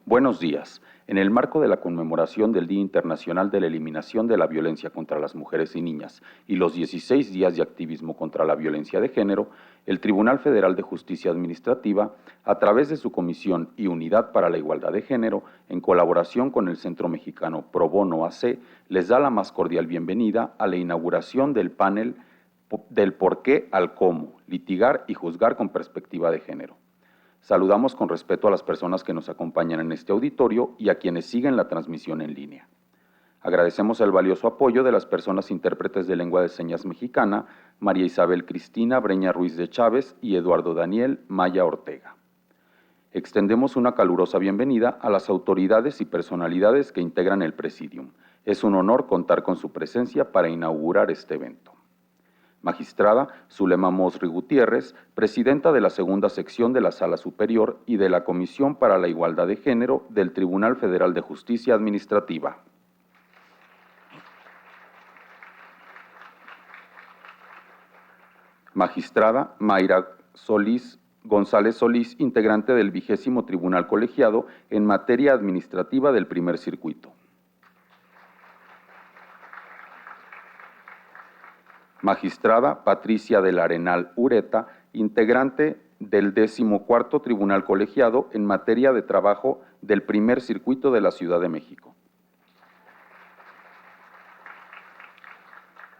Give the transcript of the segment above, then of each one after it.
Buenos días. En el marco de la conmemoración del Día Internacional de la Eliminación de la Violencia contra las Mujeres y Niñas y los 16 días de activismo contra la violencia de género, el Tribunal Federal de Justicia Administrativa, a través de su Comisión y Unidad para la Igualdad de Género, en colaboración con el Centro Mexicano Pro Bono AC, les da la más cordial bienvenida a la inauguración del panel del por qué al cómo, litigar y juzgar con perspectiva de género. Saludamos con respeto a las personas que nos acompañan en este auditorio y a quienes siguen la transmisión en línea. Agradecemos el valioso apoyo de las personas intérpretes de lengua de señas mexicana, María Isabel Cristina Breña Ruiz de Chávez y Eduardo Daniel Maya Ortega. Extendemos una calurosa bienvenida a las autoridades y personalidades que integran el Presidium. Es un honor contar con su presencia para inaugurar este evento. Magistrada Zulema Mosri Gutiérrez, presidenta de la segunda sección de la Sala Superior y de la Comisión para la Igualdad de Género del Tribunal Federal de Justicia Administrativa. Magistrada Mayra González Solís, integrante del 20º Tribunal Colegiado en materia administrativa del Primer Circuito. Magistrada Patricia del Arenal Ureta, integrante del 14º Tribunal Colegiado en materia de trabajo del Primer Circuito de la Ciudad de México.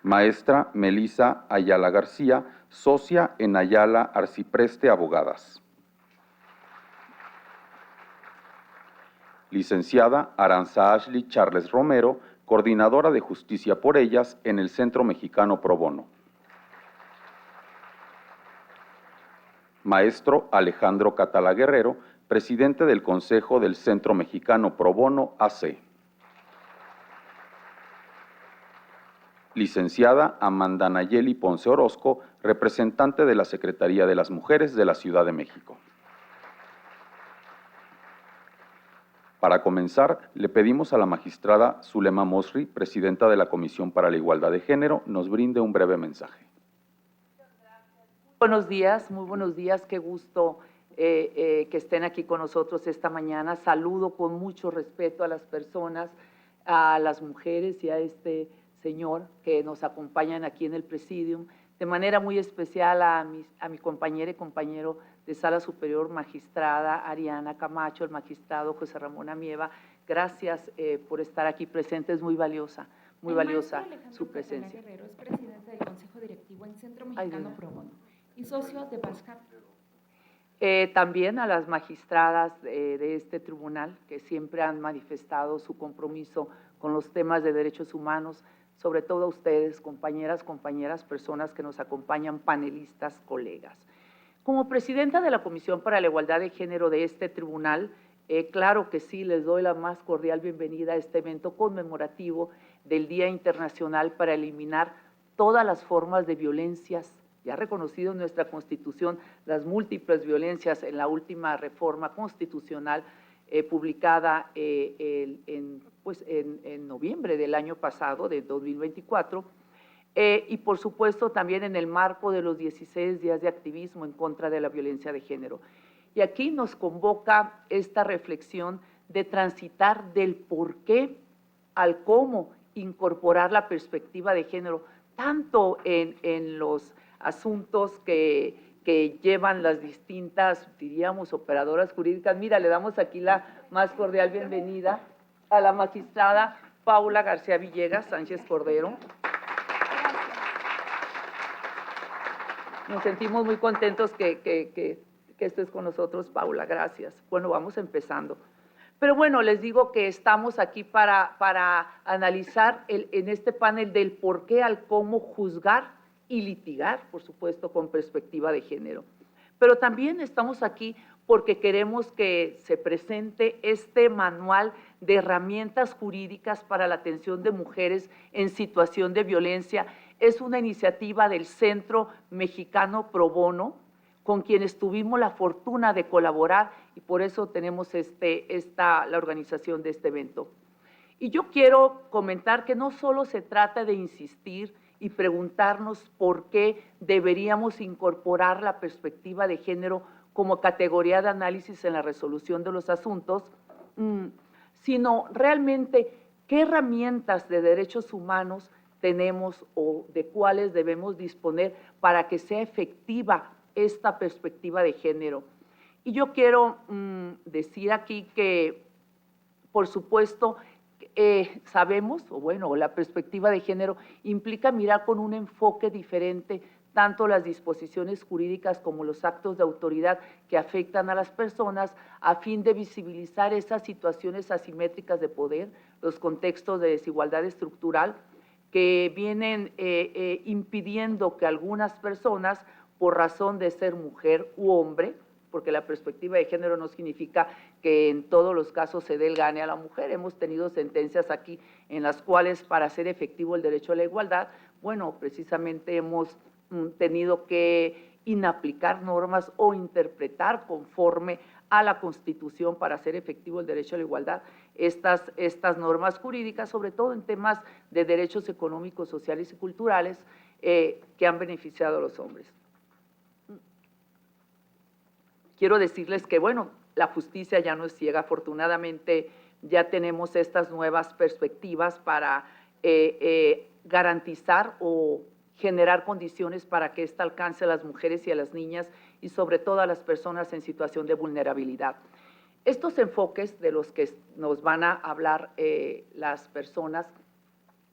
Maestra Melisa Ayala García, socia en Ayala Arcipreste Abogadas. Licenciada Aranza Ashley Charles Romero, coordinadora de Justicia por Ellas en el Centro Mexicano Pro Bono. Maestro Alejandro Catala Guerrero, presidente del Consejo del Centro Mexicano Pro Bono AC. Licenciada Amanda Nayeli Ponce Orozco, representante de la Secretaría de las Mujeres de la Ciudad de México. Para comenzar, le pedimos a la magistrada Zulema Mosri, presidenta de la Comisión para la Igualdad de Género, nos brinde un breve mensaje. Buenos días, muy buenos días, qué gusto que estén aquí con nosotros esta mañana. Saludo con mucho respeto a las personas, a las mujeres y a este señor que nos acompañan aquí en el Presidium, de manera muy especial a mi compañera y compañero de Sala Superior, magistrada Ariana Camacho, el magistrado José Ramón Amieva. Gracias por estar aquí presente, es muy valiosa su presencia. Guerrero es presidente del Consejo Directivo en Centro Mexicano Pro Bono y socio de BASCAP. También a las magistradas de este tribunal que siempre han manifestado su compromiso con los temas de derechos humanos, sobre todo a ustedes, compañeras, personas que nos acompañan, panelistas, colegas. Como presidenta de la Comisión para la Igualdad de Género de este tribunal, claro que sí, les doy la más cordial bienvenida a este evento conmemorativo del Día Internacional para eliminar todas las formas de violencias, ya reconocido en nuestra Constitución las múltiples violencias en la última reforma constitucional publicada en noviembre del año pasado, de 2024, y por supuesto también en el marco de los 16 días de activismo en contra de la violencia de género. Y aquí nos convoca esta reflexión de transitar del por qué al cómo incorporar la perspectiva de género, tanto en los asuntos que llevan las distintas, diríamos, operadoras jurídicas. Mira, le damos aquí la más cordial bienvenida a la magistrada Paula García Villegas Sánchez Cordero. Nos sentimos muy contentos que estés con nosotros, Paula, gracias. Bueno, vamos empezando. Pero bueno, les digo que estamos aquí para analizar en este panel del por qué al cómo juzgar y litigar, por supuesto, con perspectiva de género. Pero también estamos aquí porque queremos que se presente este manual de herramientas jurídicas para la atención de mujeres en situación de violencia. Es una iniciativa del Centro Mexicano Pro Bono, con quienes tuvimos la fortuna de colaborar y por eso tenemos la organización de este evento. Y yo quiero comentar que no solo se trata de insistir y preguntarnos por qué deberíamos incorporar la perspectiva de género como categoría de análisis en la resolución de los asuntos, sino realmente qué herramientas de derechos humanos tenemos o de cuáles debemos disponer para que sea efectiva esta perspectiva de género. Y yo quiero decir aquí que, por supuesto, sabemos, o bueno, la perspectiva de género implica mirar con un enfoque diferente tanto las disposiciones jurídicas como los actos de autoridad que afectan a las personas a fin de visibilizar esas situaciones asimétricas de poder, los contextos de desigualdad estructural que vienen impidiendo que algunas personas, por razón de ser mujer u hombre, porque la perspectiva de género no significa que en todos los casos se dé el gane a la mujer. Hemos tenido sentencias aquí en las cuales, para hacer efectivo el derecho a la igualdad, bueno, precisamente hemos tenido que inaplicar normas o interpretar conforme a la Constitución para hacer efectivo el derecho a la igualdad estas normas jurídicas, sobre todo en temas de derechos económicos, sociales y culturales que han beneficiado a los hombres. Quiero decirles que, bueno, la justicia ya no es ciega. Afortunadamente, ya tenemos estas nuevas perspectivas para garantizar o generar condiciones para que ésta alcance a las mujeres y a las niñas y sobre todo a las personas en situación de vulnerabilidad. Estos enfoques de los que nos van a hablar las personas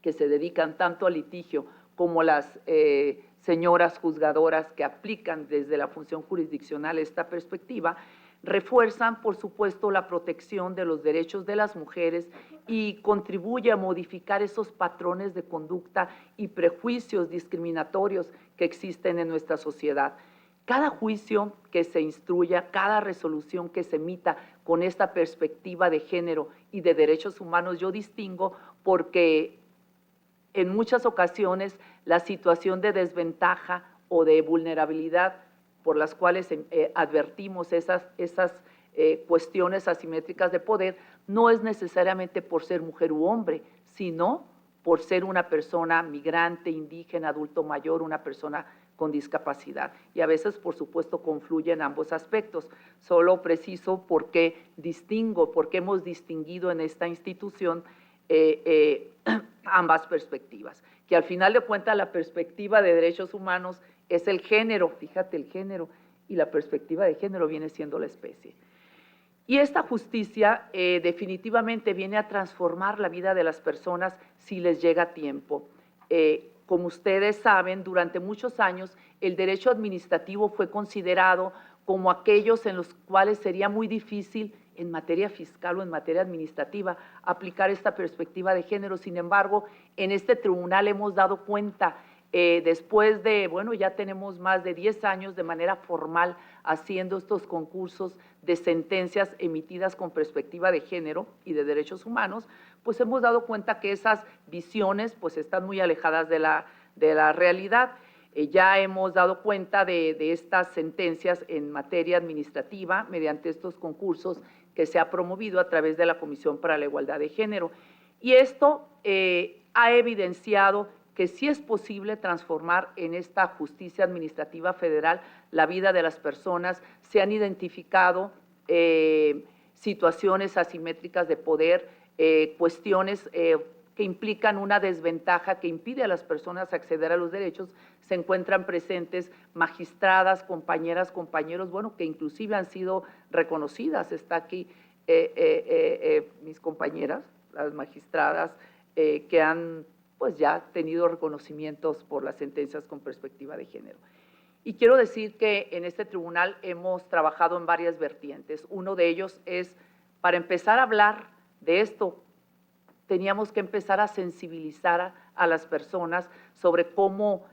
que se dedican tanto al litigio como las señoras juzgadoras que aplican desde la función jurisdiccional esta perspectiva, refuerzan, por supuesto, la protección de los derechos de las mujeres y contribuye a modificar esos patrones de conducta y prejuicios discriminatorios que existen en nuestra sociedad. Cada juicio que se instruya, cada resolución que se emita con esta perspectiva de género y de derechos humanos, yo distingo porque en muchas ocasiones la situación de desventaja o de vulnerabilidad por las cuales advertimos esas cuestiones asimétricas de poder no es necesariamente por ser mujer u hombre, sino por ser una persona migrante, indígena, adulto mayor, una persona con discapacidad. Y a veces, por supuesto, confluyen ambos aspectos. Solo preciso por qué distingo, por qué hemos distinguido en esta institución ambas perspectivas, que al final de cuentas la perspectiva de derechos humanos es el género, fíjate, el género, y la perspectiva de género viene siendo la especie. Y esta justicia definitivamente viene a transformar la vida de las personas si les llega tiempo. Como ustedes saben, durante muchos años el derecho administrativo fue considerado como aquellos en los cuales sería muy difícil en materia fiscal o en materia administrativa aplicar esta perspectiva de género. Sin embargo, en este tribunal hemos dado cuenta, después de, bueno, ya tenemos más de 10 años de manera formal haciendo estos concursos de sentencias emitidas con perspectiva de género y de derechos humanos, pues hemos dado cuenta que esas visiones pues están muy alejadas de la realidad. Ya hemos dado cuenta de estas sentencias en materia administrativa mediante estos concursos que se ha promovido a través de la Comisión para la Igualdad de Género. Y esto ha evidenciado que sí es posible transformar en esta justicia administrativa federal la vida de las personas. Se han identificado situaciones asimétricas de poder, cuestiones que implican una desventaja que impide a las personas acceder a los derechos. Se encuentran presentes magistradas, compañeras, compañeros, bueno, que inclusive han sido reconocidas. Está aquí mis compañeras, las magistradas, que han pues ya tenido reconocimientos por las sentencias con perspectiva de género. Y quiero decir que en este tribunal hemos trabajado en varias vertientes. Uno de ellos es, para empezar a hablar de esto, teníamos que empezar a sensibilizar a las personas sobre cómo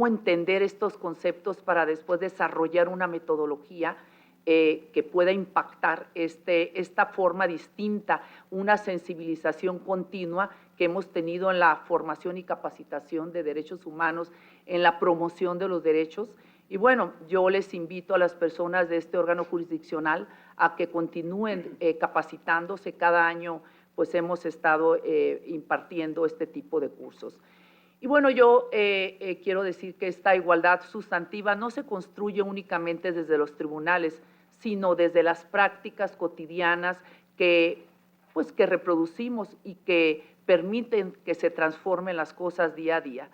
entender estos conceptos para después desarrollar una metodología que pueda impactar esta forma distinta, una sensibilización continua que hemos tenido en la formación y capacitación de derechos humanos, en la promoción de los derechos. Y bueno, yo les invito a las personas de este órgano jurisdiccional a que continúen capacitándose. Cada año pues hemos estado impartiendo este tipo de cursos. Y bueno, yo quiero decir que esta igualdad sustantiva no se construye únicamente desde los tribunales, sino desde las prácticas cotidianas que, pues, que reproducimos y que permiten que se transformen las cosas día a día.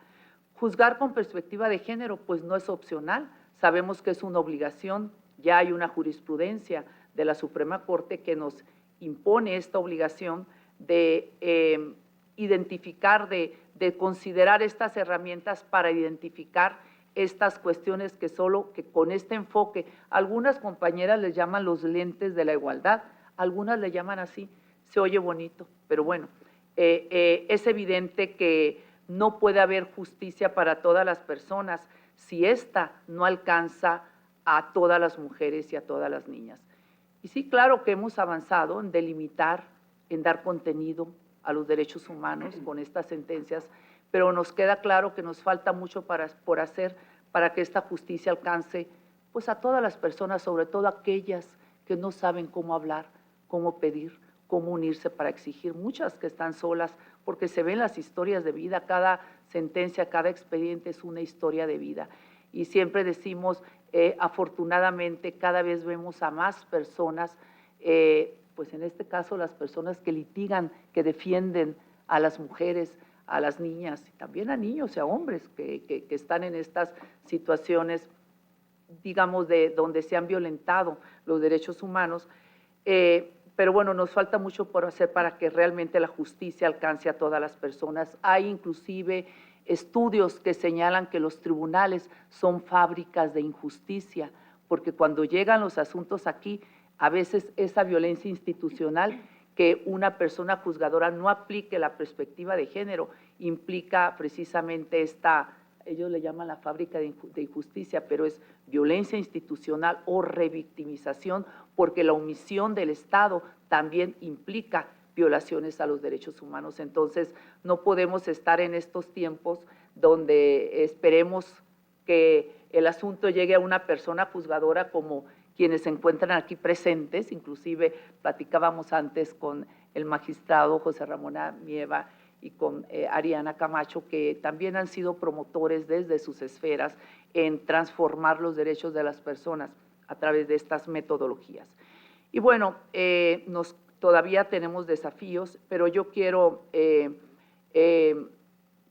Juzgar con perspectiva de género, pues no es opcional, sabemos que es una obligación, ya hay una jurisprudencia de la Suprema Corte que nos impone esta obligación de identificar, de considerar estas herramientas para identificar estas cuestiones que solo que con este enfoque, algunas compañeras les llaman los lentes de la igualdad, algunas le llaman así, se oye bonito, pero bueno, es evidente que no puede haber justicia para todas las personas si ésta no alcanza a todas las mujeres y a todas las niñas. Y sí, claro que hemos avanzado en delimitar, en dar contenido a los derechos humanos con estas sentencias, pero nos queda claro que nos falta mucho por hacer para que esta justicia alcance, pues, a todas las personas, sobre todo aquellas que no saben cómo hablar, cómo pedir, cómo unirse para exigir, muchas que están solas, porque se ven las historias de vida, cada sentencia, cada expediente es una historia de vida. Y siempre decimos, afortunadamente, cada vez vemos a más personas, pues en este caso las personas que litigan, que defienden a las mujeres, a las niñas, y también a niños y a hombres que están en estas situaciones, digamos, de donde se han violentado los derechos humanos. Pero bueno, nos falta mucho por hacer para que realmente la justicia alcance a todas las personas. Hay inclusive estudios que señalan que los tribunales son fábricas de injusticia, porque cuando llegan los asuntos aquí, a veces esa violencia institucional, que una persona juzgadora no aplique la perspectiva de género, implica precisamente esta, ellos le llaman la fábrica de injusticia, pero es violencia institucional o revictimización, porque la omisión del Estado también implica violaciones a los derechos humanos. Entonces, no podemos estar en estos tiempos donde esperemos que el asunto llegue a una persona juzgadora como quienes se encuentran aquí presentes. Inclusive platicábamos antes con el magistrado José Ramón Amieva y con Ariana Camacho, que también han sido promotores desde sus esferas en transformar los derechos de las personas a través de estas metodologías. Y bueno, todavía tenemos desafíos, pero yo quiero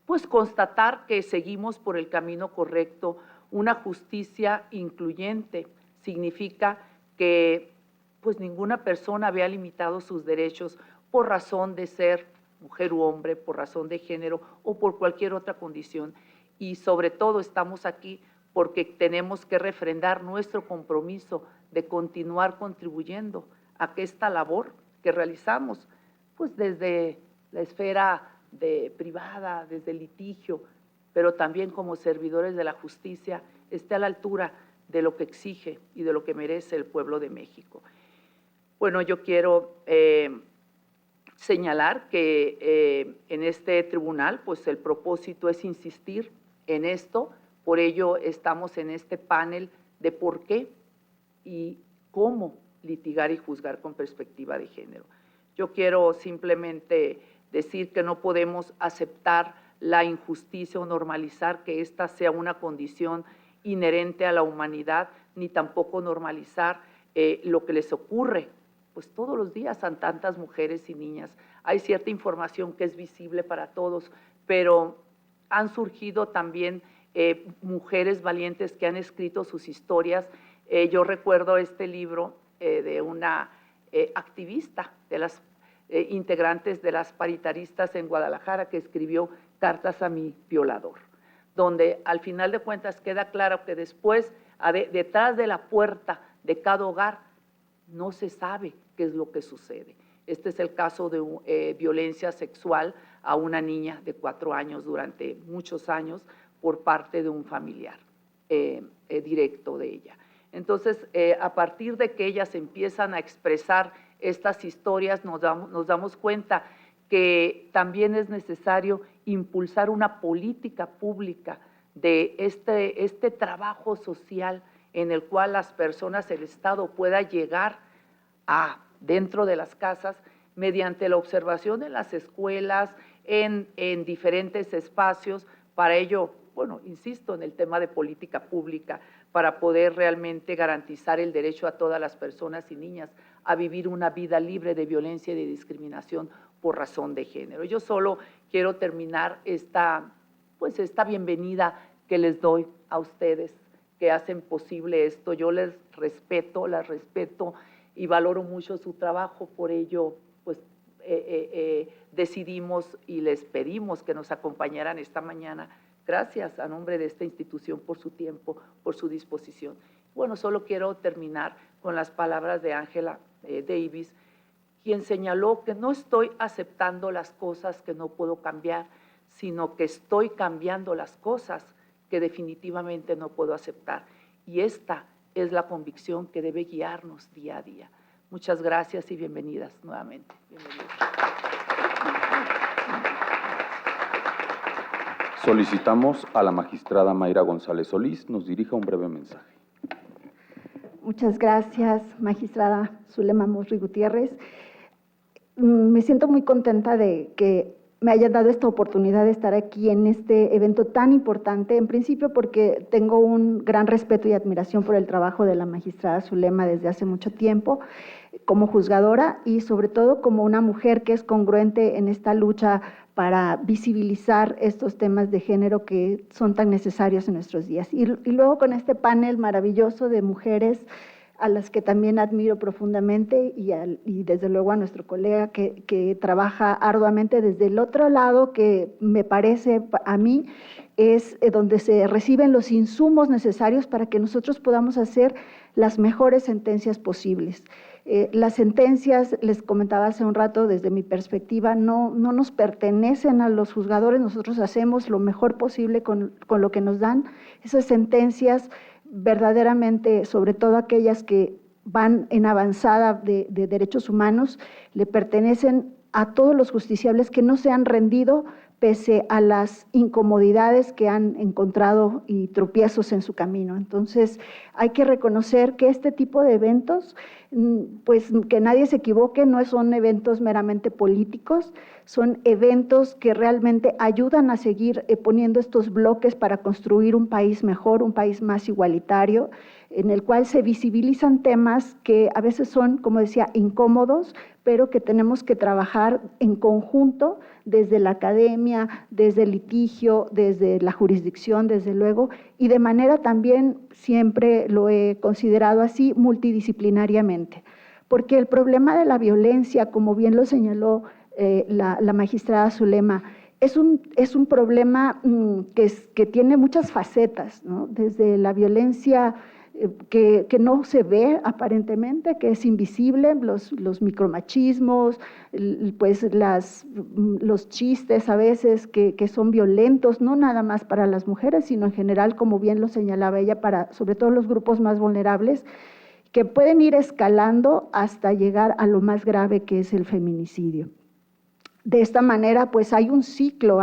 pues constatar que seguimos por el camino correcto. Una justicia incluyente significa que pues ninguna persona vea limitados sus derechos por razón de ser mujer u hombre, por razón de género o por cualquier otra condición. Y sobre todo estamos aquí porque tenemos que refrendar nuestro compromiso de continuar contribuyendo a que esta labor que realizamos, pues desde la esfera privada, desde el litigio, pero también como servidores de la justicia, esté a la altura de lo que exige y de lo que merece el pueblo de México. Bueno, yo quiero señalar que en este tribunal, pues el propósito es insistir en esto, por ello estamos en este panel de por qué y cómo litigar y juzgar con perspectiva de género. Yo quiero simplemente decir que no podemos aceptar la injusticia o normalizar que esta sea una condición inherente a la humanidad, ni tampoco normalizar lo que les ocurre pues todos los días a tantas mujeres y niñas. Hay cierta información que es visible para todos, pero han surgido también mujeres valientes que han escrito sus historias. Yo recuerdo este libro de una activista, de las integrantes de las paritaristas en Guadalajara, que escribió Cartas a mi violador, donde al final de cuentas queda claro que después, detrás de la puerta de cada hogar, no se sabe qué es lo que sucede. Este es el caso de violencia sexual a una niña de 4 años durante muchos años por parte de un familiar directo de ella. Entonces, a partir de que ellas empiezan a expresar estas historias, nos damos cuenta que también es necesario impulsar una política pública de este trabajo social en el cual las personas, el Estado pueda llegar a dentro de las casas mediante la observación en las escuelas, en diferentes espacios. Para ello, bueno, insisto en el tema de política pública, para poder realmente garantizar el derecho a todas las personas y niñas a vivir una vida libre de violencia y de discriminación por razón de género. Yo solo quiero terminar esta bienvenida que les doy a ustedes que hacen posible esto. Yo las respeto y valoro mucho su trabajo, por ello pues decidimos y les pedimos que nos acompañaran esta mañana. Gracias a nombre de esta institución por su tiempo, por su disposición. Bueno, solo quiero terminar con las palabras de Angela Davis, quien señaló que no estoy aceptando las cosas que no puedo cambiar, sino que estoy cambiando las cosas que definitivamente no puedo aceptar. Y esta es la convicción que debe guiarnos día a día. Muchas gracias y bienvenidas nuevamente. Bienvenidas. Solicitamos a la magistrada Mayra González Solís nos dirija un breve mensaje. Muchas gracias, magistrada Zulema Murri Gutiérrez. Me siento muy contenta de que me hayan dado esta oportunidad de estar aquí en este evento tan importante, en principio porque tengo un gran respeto y admiración por el trabajo de la magistrada Zulema desde hace mucho tiempo, como juzgadora y sobre todo como una mujer que es congruente en esta lucha para visibilizar estos temas de género que son tan necesarios en nuestros días. Y luego con este panel maravilloso de mujeres a las que también admiro profundamente y desde luego a nuestro colega que trabaja arduamente desde el otro lado, que me parece a mí es donde se reciben los insumos necesarios para que nosotros podamos hacer las mejores sentencias posibles. Las sentencias, les comentaba hace un rato, desde mi perspectiva, no nos pertenecen a los juzgadores, nosotros hacemos lo mejor posible con lo que nos dan. Esas sentencias verdaderamente, sobre todo aquellas que van en avanzada de derechos humanos, le pertenecen a todos los justiciables que no se han rendido pese a las incomodidades que han encontrado y tropiezos en su camino. Entonces, hay que reconocer que este tipo de eventos, pues que nadie se equivoque, no son eventos meramente políticos, son eventos que realmente ayudan a seguir poniendo estos bloques para construir un país mejor, un país más igualitario, en el cual se visibilizan temas que a veces son, como decía, incómodos, pero que tenemos que trabajar en conjunto desde la academia, desde el litigio, desde la jurisdicción, desde luego, y de manera también, siempre lo he considerado así, multidisciplinariamente. Porque el problema de la violencia, como bien lo señaló la magistrada Zulema, es un problema que tiene muchas facetas, ¿no? Desde la violencia que no se ve aparentemente, que es invisible, los micromachismos, pues los chistes a veces que son violentos, no nada más para las mujeres, sino en general, como bien lo señalaba ella, para sobre todo los grupos más vulnerables, que pueden ir escalando hasta llegar a lo más grave que es el feminicidio. De esta manera, pues hay un ciclo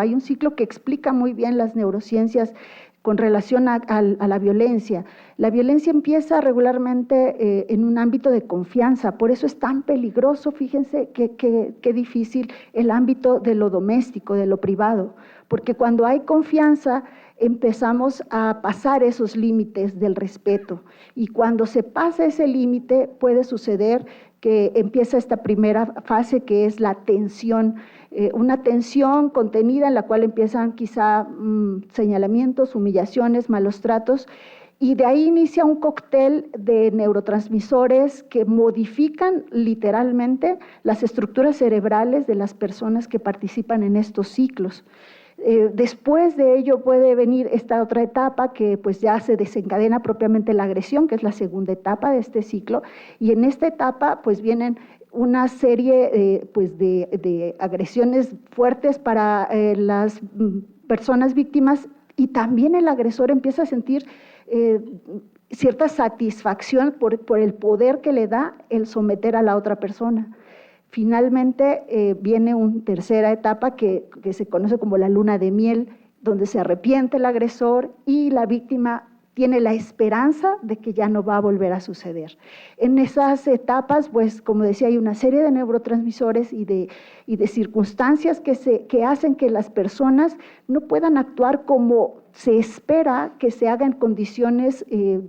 que explica muy bien las neurociencias con relación a la violencia. La violencia empieza regularmente en un ámbito de confianza, por eso es tan peligroso, fíjense qué difícil el ámbito de lo doméstico, de lo privado, porque cuando hay confianza empezamos a pasar esos límites del respeto y cuando se pasa ese límite puede suceder que empieza esta primera fase que es la tensión, una tensión contenida en la cual empiezan quizá señalamientos, humillaciones, malos tratos, y de ahí inicia un cóctel de neurotransmisores que modifican literalmente las estructuras cerebrales de las personas que participan en estos ciclos. Después de ello puede venir esta otra etapa que pues ya se desencadena propiamente la agresión, que es la segunda etapa de este ciclo, y en esta etapa pues vienen una serie pues de agresiones fuertes para las personas víctimas y también el agresor empieza a sentir cierta satisfacción por el poder que le da el someter a la otra persona. Finalmente viene una tercera etapa que se conoce como la luna de miel, donde se arrepiente el agresor y la víctima tiene la esperanza de que ya no va a volver a suceder. En esas etapas, pues, como decía, hay una serie de neurotransmisores y de circunstancias que hacen que las personas no puedan actuar como se espera que se haga en condiciones,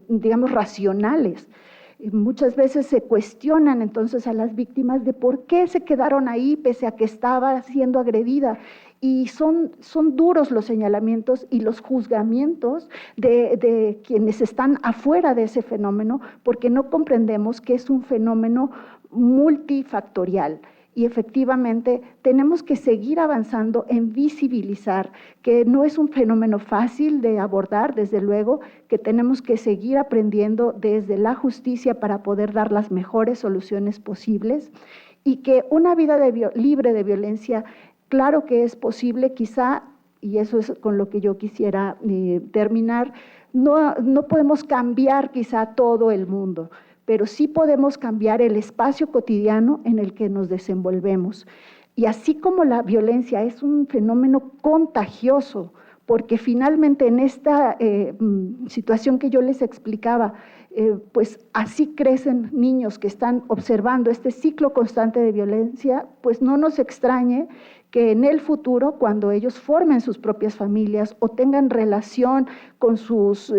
digamos, racionales. Muchas veces se cuestionan entonces a las víctimas de por qué se quedaron ahí pese a que estaba siendo agredida. Y son duros los señalamientos y los juzgamientos de quienes están afuera de ese fenómeno, porque no comprendemos que es un fenómeno multifactorial. Y efectivamente tenemos que seguir avanzando en visibilizar que no es un fenómeno fácil de abordar, desde luego, que tenemos que seguir aprendiendo desde la justicia para poder dar las mejores soluciones posibles, y que una vida libre de violencia, claro que es posible, quizá, y eso es con lo que yo quisiera terminar, no podemos cambiar quizá todo el mundo, pero sí podemos cambiar el espacio cotidiano en el que nos desenvolvemos. Y así como la violencia es un fenómeno contagioso, porque finalmente en esta situación que yo les explicaba, pues así crecen niños que están observando este ciclo constante de violencia, pues no nos extrañe que en el futuro, cuando ellos formen sus propias familias o tengan relación con sus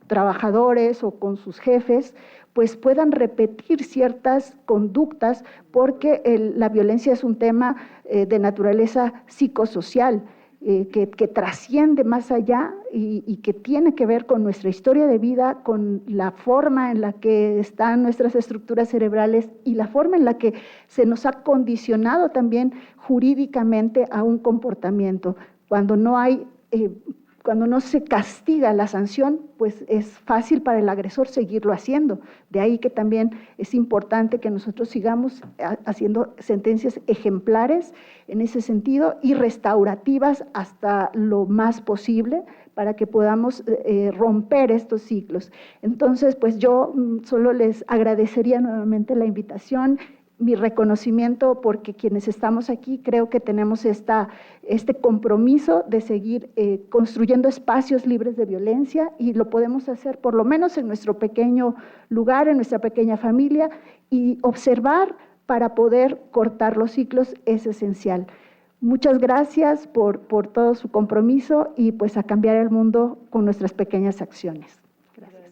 trabajadores o con sus jefes, pues puedan repetir ciertas conductas, porque la violencia es un tema de naturaleza psicosocial, que trasciende más allá y que tiene que ver con nuestra historia de vida, con la forma en la que están nuestras estructuras cerebrales y la forma en la que se nos ha condicionado también jurídicamente a un comportamiento. Cuando no se castiga la sanción, pues es fácil para el agresor seguirlo haciendo. De ahí que también es importante que nosotros sigamos haciendo sentencias ejemplares en ese sentido y restaurativas hasta lo más posible para que podamos romper estos ciclos. Entonces, pues yo solo les agradecería nuevamente la invitación, mi reconocimiento, porque quienes estamos aquí creo que tenemos este compromiso de seguir construyendo espacios libres de violencia, y lo podemos hacer por lo menos en nuestro pequeño lugar, en nuestra pequeña familia, y observar para poder cortar los ciclos es esencial. Muchas gracias por todo su compromiso y pues a cambiar el mundo con nuestras pequeñas acciones. Gracias.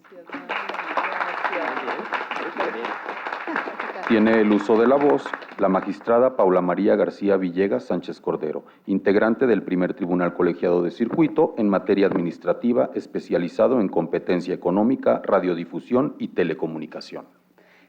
Tiene el uso de la voz la magistrada Paula María García Villegas Sánchez Cordero, integrante del primer Tribunal Colegiado de Circuito en materia administrativa, especializado en competencia económica, radiodifusión y telecomunicación.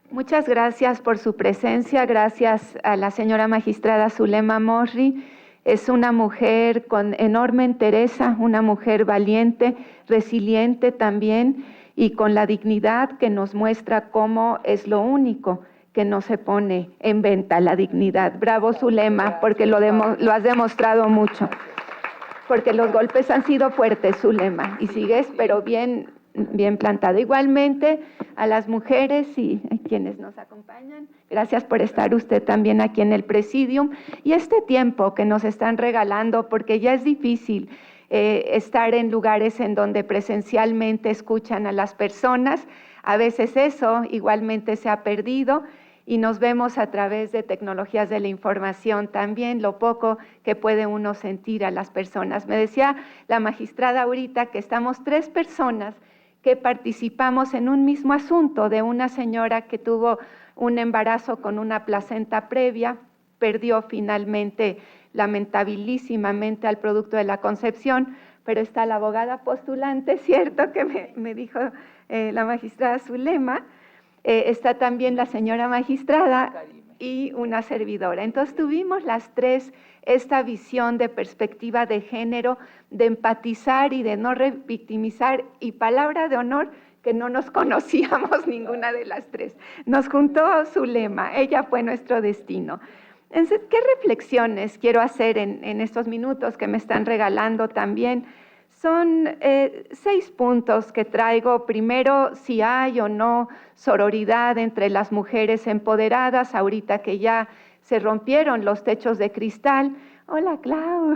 Muchas gracias por su presencia, gracias a la señora magistrada Zulema Morri. Es una mujer con enorme entereza, una mujer valiente, resiliente también, y con la dignidad que nos muestra cómo es lo único que no se pone en venta, la dignidad. Bravo, Zulema, porque lo has demostrado mucho. Porque los golpes han sido fuertes, Zulema, y sigues, pero bien plantada. Igualmente, a las mujeres y a quienes nos acompañan, gracias por estar usted también aquí en el Presidium, y este tiempo que nos están regalando, porque ya es difícil estar en lugares en donde presencialmente escuchan a las personas. A veces eso igualmente se ha perdido, y nos vemos a través de tecnologías de la información también, lo poco que puede uno sentir a las personas. Me decía la magistrada ahorita que estamos 3 personas que participamos en un mismo asunto de una señora que tuvo un embarazo con una placenta previa, perdió finalmente lamentabilísimamente al producto de la concepción, pero está la abogada postulante, ¿cierto?, que me dijo la magistrada Zulema. Está también la señora magistrada y una servidora. Entonces tuvimos las 3 esta visión de perspectiva de género, de empatizar y de no revictimizar, y palabra de honor que no nos conocíamos ninguna de las 3. Nos juntó Zulema, ella fue nuestro destino. Entonces, ¿qué reflexiones quiero hacer en estos minutos que me están regalando también? Son 6 puntos que traigo. Primero, si hay o no sororidad entre las mujeres empoderadas, ahorita que ya se rompieron los techos de cristal. Hola, Clau.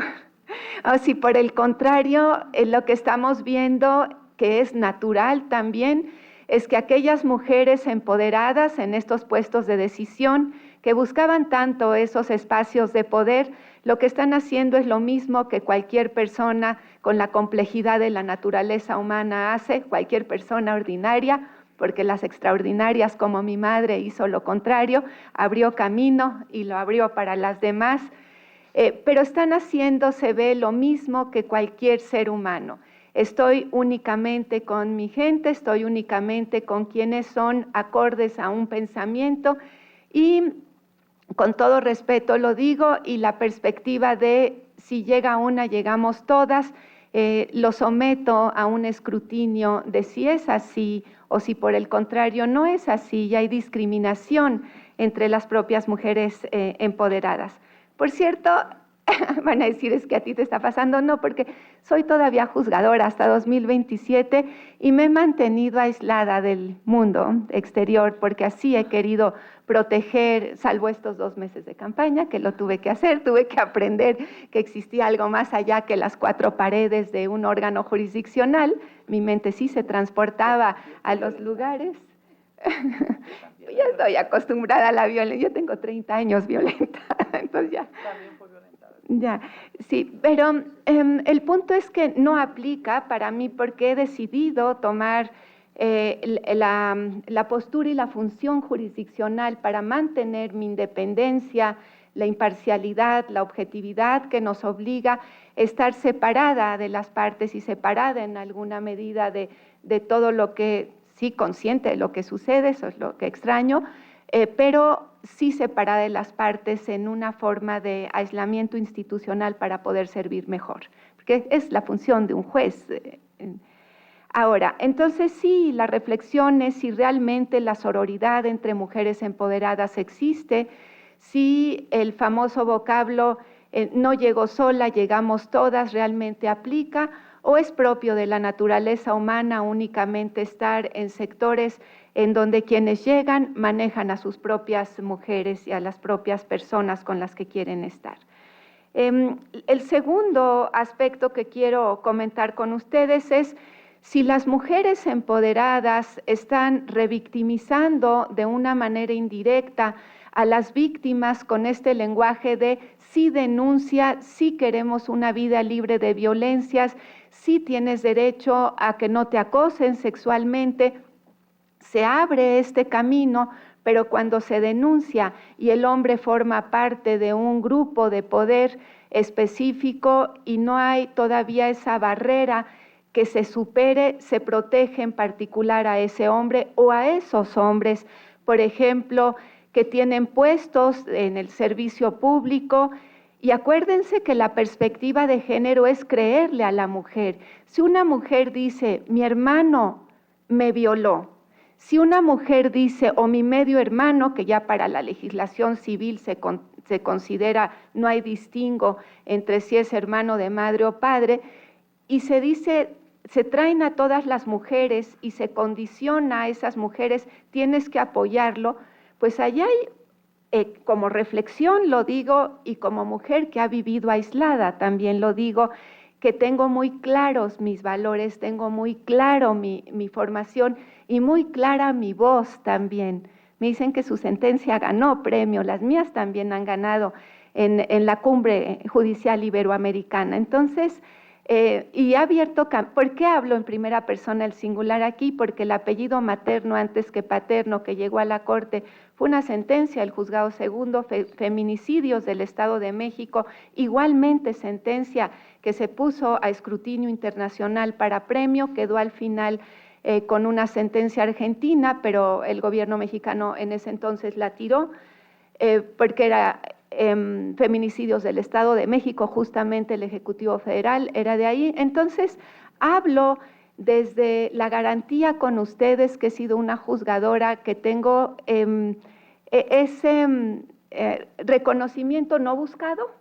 O si por el contrario, lo que estamos viendo, que es natural también, es que aquellas mujeres empoderadas en estos puestos de decisión, que buscaban tanto esos espacios de poder, lo que están haciendo es lo mismo que cualquier persona con la complejidad de la naturaleza humana hace, cualquier persona ordinaria, porque las extraordinarias como mi madre hizo lo contrario, abrió camino y lo abrió para las demás, pero están haciendo, se ve, lo mismo que cualquier ser humano. Estoy únicamente con mi gente, estoy únicamente con quienes son acordes a un pensamiento y con todo respeto lo digo, y la perspectiva de si llega una, llegamos todas, lo someto a un escrutinio de si es así o si por el contrario no es así, y hay discriminación entre las propias mujeres empoderadas. Por cierto, van a decir, es que a ti te está pasando, no, porque soy todavía juzgadora hasta 2027 y me he mantenido aislada del mundo exterior porque así he querido proteger, salvo estos 2 meses de campaña, que lo tuve que hacer, tuve que aprender que existía algo más allá que las 4 paredes de un órgano jurisdiccional. Mi mente sí se transportaba a los lugares. Ya estoy acostumbrada a la violencia, yo tengo 30 años violenta, entonces ya. También fue violentada. Ya, sí, pero el punto es que no aplica para mí porque he decidido tomar la postura y la función jurisdiccional para mantener mi independencia, la imparcialidad, la objetividad que nos obliga a estar separada de las partes y separada en alguna medida de todo lo que, sí, consciente de lo que sucede, eso es lo que extraño, pero sí separada de las partes en una forma de aislamiento institucional para poder servir mejor, porque es la función de un juez. Ahora, entonces sí, la reflexión es si realmente la sororidad entre mujeres empoderadas existe, si el famoso vocablo no llegó sola, llegamos todas, realmente aplica, o es propio de la naturaleza humana únicamente estar en sectores en donde quienes llegan manejan a sus propias mujeres y a las propias personas con las que quieren estar. El segundo aspecto que quiero comentar con ustedes es si las mujeres empoderadas están revictimizando de una manera indirecta a las víctimas con este lenguaje de sí denuncia, sí queremos una vida libre de violencias, sí tienes derecho a que no te acosen sexualmente. Se abre este camino, pero cuando se denuncia y el hombre forma parte de un grupo de poder específico y no hay todavía esa barrera que se supere, se protege en particular a ese hombre o a esos hombres, por ejemplo, que tienen puestos en el servicio público. Y acuérdense que la perspectiva de género es creerle a la mujer. Si una mujer dice, mi hermano me violó, si una mujer dice, o mi medio hermano, que ya para la legislación civil se considera, no hay distingo entre si es hermano de madre o padre, y se dice, se traen a todas las mujeres y se condiciona a esas mujeres, tienes que apoyarlo, pues allá hay, como reflexión lo digo, y como mujer que ha vivido aislada también lo digo, que tengo muy claros mis valores, tengo muy claro mi formación y muy clara mi voz también. Me dicen que su sentencia ganó premio, las mías también han ganado en la cumbre judicial iberoamericana. Entonces, y ha abierto, ¿por qué hablo en primera persona el singular aquí? Porque el apellido materno antes que paterno que llegó a la Corte fue una sentencia del Juzgado Segundo, Feminicidios del Estado de México, igualmente sentencia que se puso a escrutinio internacional para premio, quedó al final con una sentencia argentina, pero el gobierno mexicano en ese entonces la tiró, porque era feminicidios del Estado de México, justamente el Ejecutivo Federal era de ahí. Entonces, hablo desde la garantía con ustedes que he sido una juzgadora, que tengo ese reconocimiento no buscado,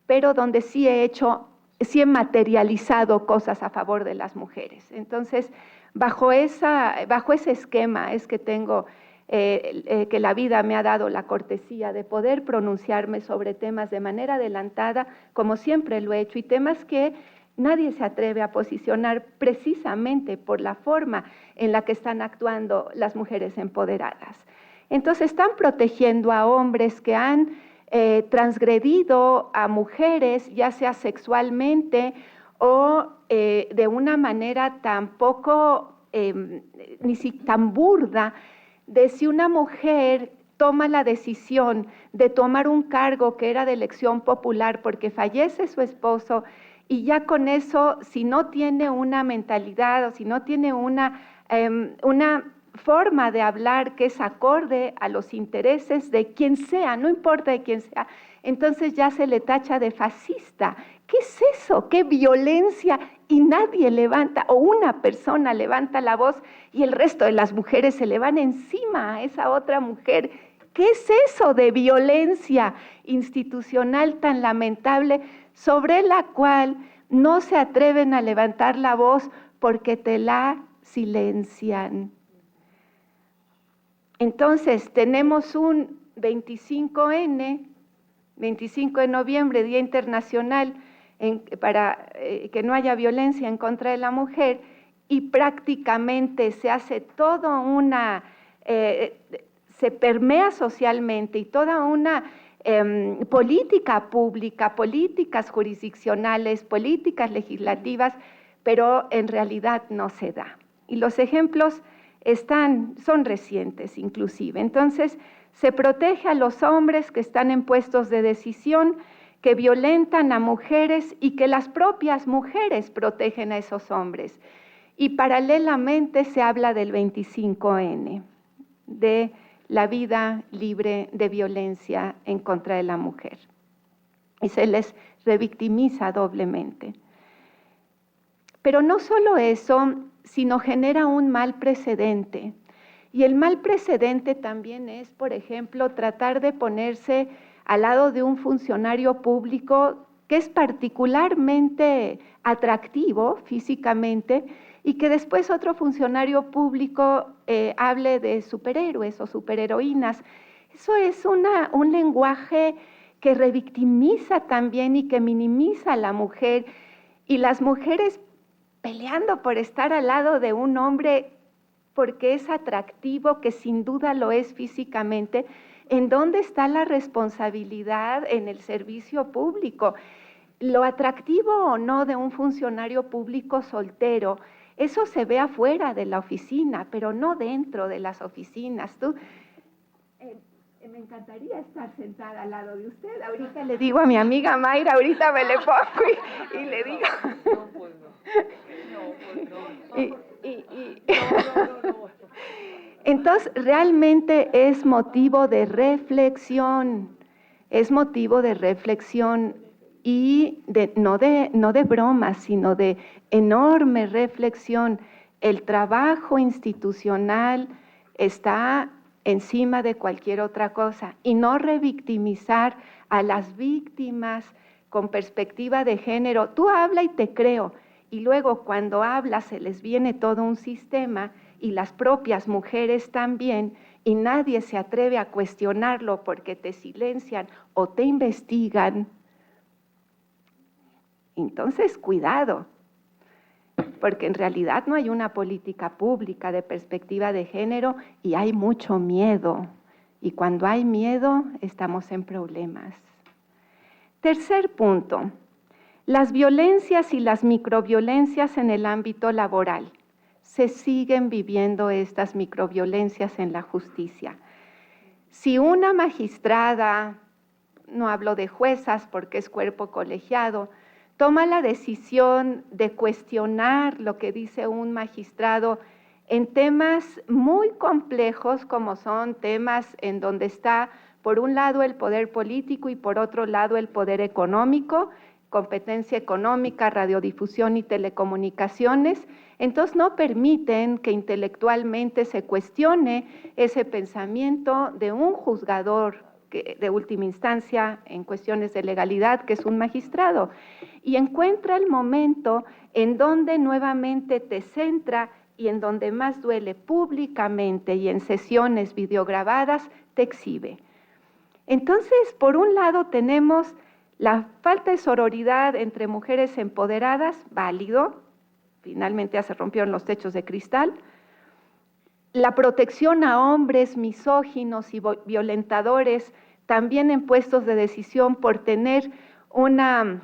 pero donde sí he materializado cosas a favor de las mujeres. Entonces, bajo ese esquema es que tengo que la vida me ha dado la cortesía de poder pronunciarme sobre temas de manera adelantada, como siempre lo he hecho, y temas que nadie se atreve a posicionar precisamente por la forma en la que están actuando las mujeres empoderadas. Entonces están protegiendo a hombres que han transgredido a mujeres, ya sea sexualmente o de una manera tampoco ni tan burda, de si una mujer toma la decisión de tomar un cargo que era de elección popular porque fallece su esposo, y ya con eso, si no tiene una mentalidad o si no tiene una forma de hablar que es acorde a los intereses de quien sea, no importa de quién sea, entonces ya se le tacha de fascista. ¿Qué es eso? ¿Qué violencia? Y nadie levanta, o una persona levanta la voz y el resto de las mujeres se le van encima a esa otra mujer. ¿Qué es eso de violencia institucional tan lamentable sobre la cual no se atreven a levantar la voz porque te la silencian? Entonces, tenemos un 25N, 25 de noviembre, Día Internacional para que no haya violencia en contra de la mujer, y prácticamente se hace toda una, se permea socialmente y toda una política pública, políticas jurisdiccionales, políticas legislativas, pero en realidad no se da. Y los ejemplos son recientes inclusive. Entonces, se protege a los hombres que están en puestos de decisión, que violentan a mujeres y que las propias mujeres protegen a esos hombres. Y paralelamente se habla del 25N, de la vida libre de violencia en contra de la mujer. Y se les revictimiza doblemente. Pero no solo eso, sino genera un mal precedente. Y el mal precedente también es, por ejemplo, tratar de ponerse al lado de un funcionario público que es particularmente atractivo físicamente y que después otro funcionario público hable de superhéroes o superheroínas. Eso es un lenguaje que revictimiza también y que minimiza a la mujer, y las mujeres peleando por estar al lado de un hombre porque es atractivo, que sin duda lo es físicamente. ¿En dónde está la responsabilidad en el servicio público? Lo atractivo o no de un funcionario público soltero, eso se ve afuera de la oficina, pero no dentro de las oficinas. Me encantaría estar sentada al lado de usted. Ahorita le digo a mi amiga Mayra, ahorita me le pongo y le digo. No, pues no. Entonces, realmente es motivo de reflexión, y no de bromas, sino de enorme reflexión. El trabajo institucional está encima de cualquier otra cosa, y no revictimizar a las víctimas con perspectiva de género. Tú habla y te creo, y luego cuando hablas se les viene todo un sistema, y las propias mujeres también, y nadie se atreve a cuestionarlo porque te silencian o te investigan. Entonces, cuidado, porque en realidad no hay una política pública de perspectiva de género y hay mucho miedo. Y cuando hay miedo, estamos en problemas. Tercer punto, las violencias y las microviolencias en el ámbito laboral. Se siguen viviendo estas microviolencias en la justicia. Si una magistrada, no hablo de juezas porque es cuerpo colegiado, toma la decisión de cuestionar lo que dice un magistrado en temas muy complejos, como son temas en donde está por un lado el poder político y por otro lado el poder económico, competencia económica, radiodifusión y telecomunicaciones, entonces no permiten que intelectualmente se cuestione ese pensamiento de un juzgador de última instancia en cuestiones de legalidad, que es un magistrado, y encuentra el momento en donde nuevamente te centra y en donde más duele públicamente y en sesiones videograbadas te exhibe. Entonces, por un lado tenemos La falta de sororidad entre mujeres empoderadas, válido, finalmente ya se rompieron los techos de cristal. La protección a hombres misóginos y violentadores, también en puestos de decisión por tener una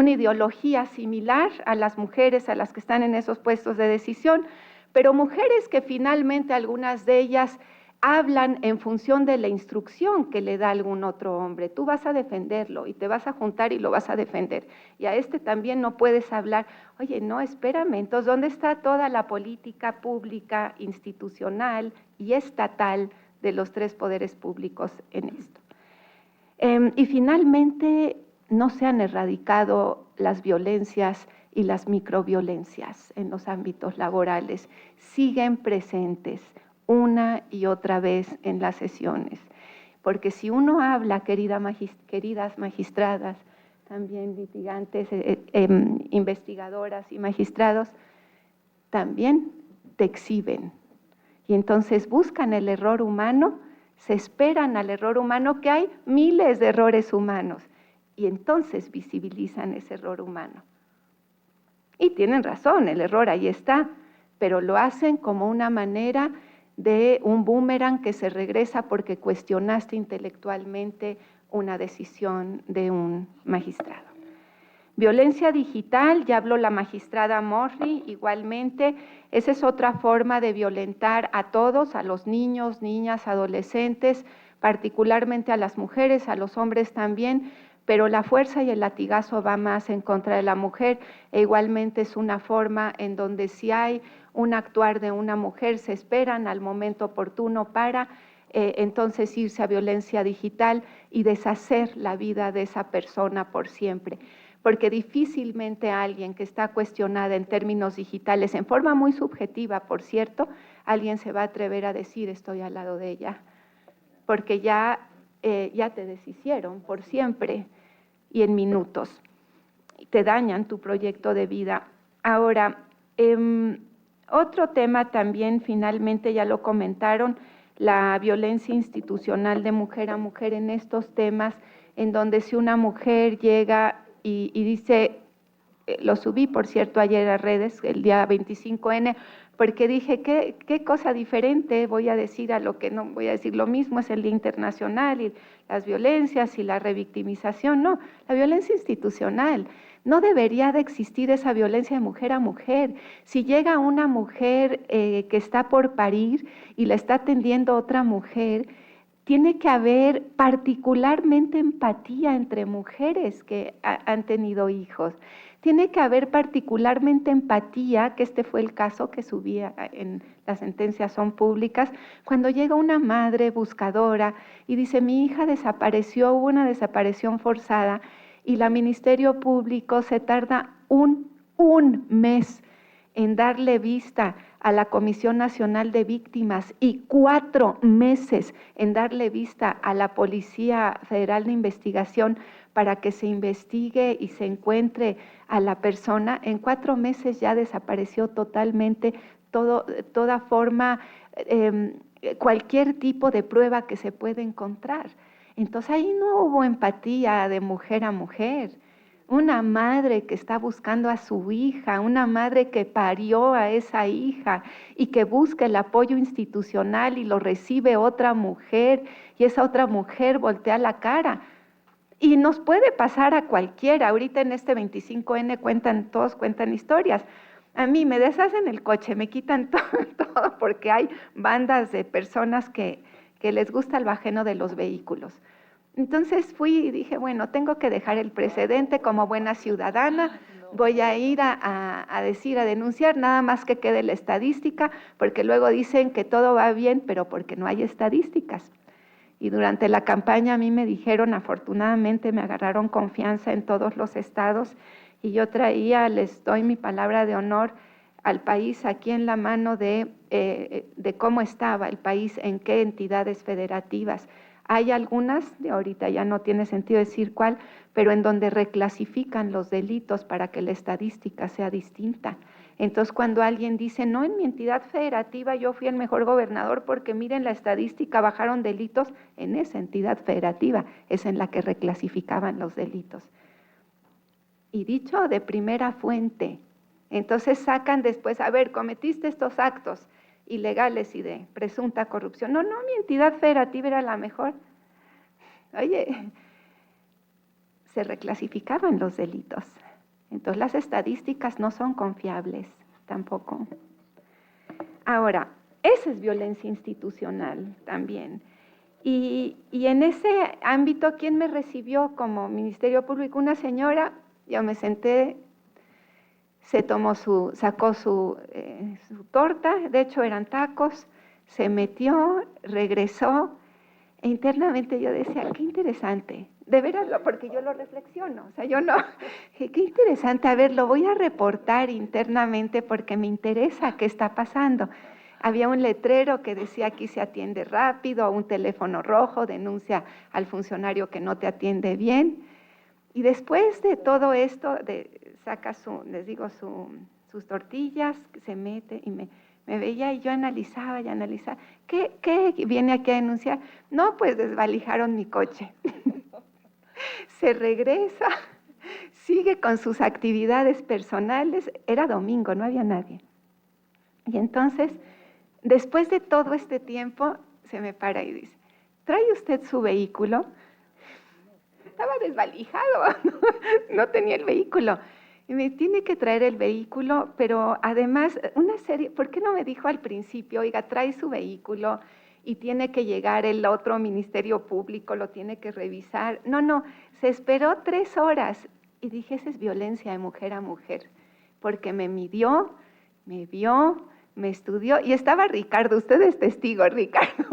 ideología similar a las mujeres, a las que están en esos puestos de decisión, pero mujeres que finalmente algunas de ellas hablan en función de la instrucción que le da algún otro hombre. Tú vas a defenderlo y te vas a juntar y lo vas a defender. Y a este también no puedes hablar, oye, no, espérame, entonces, ¿dónde está toda la política pública, institucional y estatal de los tres poderes públicos en esto? Y finalmente, no se han erradicado las violencias y las microviolencias en los ámbitos laborales. Siguen presentes una y otra vez en las sesiones. Porque si uno habla, queridas magistradas, también litigantes, investigadoras y magistrados, también te exhiben. Y entonces buscan el error humano, se esperan al error humano, que hay miles de errores humanos, y entonces visibilizan ese error humano. Y tienen razón, el error ahí está, pero lo hacen como una manera de un boomerang que se regresa porque cuestionaste intelectualmente una decisión de un magistrado. Violencia digital, ya habló la magistrada Morri, igualmente, esa es otra forma de violentar a todos, a los niños, niñas, adolescentes, particularmente a las mujeres, a los hombres también, pero la fuerza y el latigazo va más en contra de la mujer, e igualmente es una forma en donde si hay un actuar de una mujer, se esperan al momento oportuno para entonces irse a violencia digital y deshacer la vida de esa persona por siempre. Porque difícilmente alguien que está cuestionada en términos digitales, en forma muy subjetiva, por cierto, alguien se va a atrever a decir estoy al lado de ella, porque ya te deshicieron por siempre y en minutos, y te dañan tu proyecto de vida. Ahora, otro tema también, finalmente ya lo comentaron, la violencia institucional de mujer a mujer en estos temas, en donde si una mujer llega y dice, lo subí por cierto ayer a redes, el día 25N, porque dije, ¿qué cosa diferente voy a decir a lo que no voy a decir? Lo mismo es el Día Internacional y las violencias y la revictimización. No, la violencia institucional. No debería de existir esa violencia de mujer a mujer. Si llega una mujer que está por parir y la está atendiendo otra mujer, tiene que haber particularmente empatía entre mujeres que han tenido hijos. Tiene que haber particularmente empatía, que este fue el caso que subía en las sentencias son públicas, cuando llega una madre buscadora y dice, mi hija desapareció, hubo una desaparición forzada, y la Ministerio Público se tarda un mes en darle vista a la Comisión Nacional de Víctimas y 4 meses en darle vista a la Policía Federal de Investigación para que se investigue y se encuentre a la persona. En 4 meses ya desapareció totalmente toda forma, cualquier tipo de prueba que se puede encontrar. Entonces ahí no hubo empatía de mujer a mujer. Una madre que está buscando a su hija, una madre que parió a esa hija y que busca el apoyo institucional y lo recibe otra mujer y esa otra mujer voltea la cara. Y nos puede pasar a cualquiera. Ahorita en este 25N todos cuentan historias. A mí me deshacen el coche, me quitan todo porque hay bandas de personas que les gusta el bajeno de los vehículos. Entonces fui y dije, bueno, tengo que dejar el precedente como buena ciudadana, voy a ir a denunciar, nada más que quede la estadística, porque luego dicen que todo va bien, pero porque no hay estadísticas. Y durante la campaña a mí me dijeron, afortunadamente me agarraron confianza en todos los estados, y yo traía, les doy mi palabra de honor, al país aquí en la mano de cómo estaba el país, en qué entidades federativas. Hay algunas, de ahorita ya no tiene sentido decir cuál, pero en donde reclasifican los delitos para que la estadística sea distinta. Entonces, cuando alguien dice, no, en mi entidad federativa yo fui el mejor gobernador porque miren la estadística, bajaron delitos, en esa entidad federativa es en la que reclasificaban los delitos. Y dicho de primera fuente, entonces sacan después, a ver, cometiste estos actos ilegales y de presunta corrupción. No, mi entidad federativa era la mejor. Oye, se reclasificaban los delitos. Entonces las estadísticas no son confiables tampoco. Ahora, esa es violencia institucional también. Y en ese ámbito, ¿quién me recibió como Ministerio Público? Una señora, yo me senté, sacó su torta, de hecho eran tacos, se metió, regresó, e internamente yo decía, qué interesante, de veras, porque yo lo reflexiono, o sea, yo no, qué interesante, a ver, lo voy a reportar internamente porque me interesa qué está pasando. Había un letrero que decía aquí se atiende rápido, un teléfono rojo, denuncia al funcionario que no te atiende bien. Y después de todo esto, saca les digo, sus tortillas, se mete y me veía y yo analizaba y analizaba. ¿Qué viene aquí a denunciar? No, pues desvalijaron mi coche. Se regresa, sigue con sus actividades personales. Era domingo, no había nadie. Y entonces, después de todo este tiempo, se me para y dice, ¿trae usted su vehículo? Estaba desvalijado, no tenía el vehículo. Y me tiene que traer el vehículo, pero además, ¿por qué no me dijo al principio, oiga, trae su vehículo y tiene que llegar el otro Ministerio Público, lo tiene que revisar? No, se esperó 3 horas y dije, esa es violencia de mujer a mujer, porque me midió, me vio, me estudió, y estaba Ricardo, usted es testigo, Ricardo,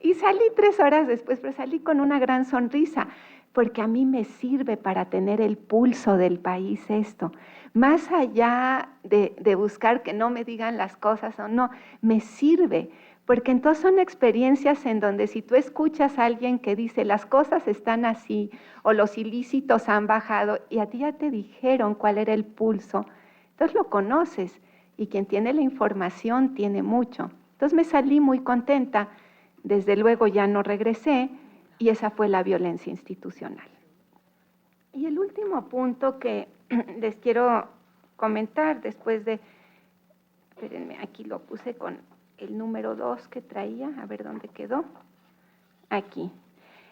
y salí 3 horas después, pero salí con una gran sonrisa, porque a mí me sirve para tener el pulso del país esto. Más allá de buscar que no me digan las cosas o no, me sirve, porque entonces son experiencias en donde si tú escuchas a alguien que dice las cosas están así o los ilícitos han bajado y a ti ya te dijeron cuál era el pulso, entonces lo conoces y quien tiene la información tiene mucho. Entonces me salí muy contenta, desde luego ya no regresé, y esa fue la violencia institucional. Y el último punto que les quiero comentar después de, espérenme, aquí lo puse con el número 2 que traía, a ver dónde quedó, aquí.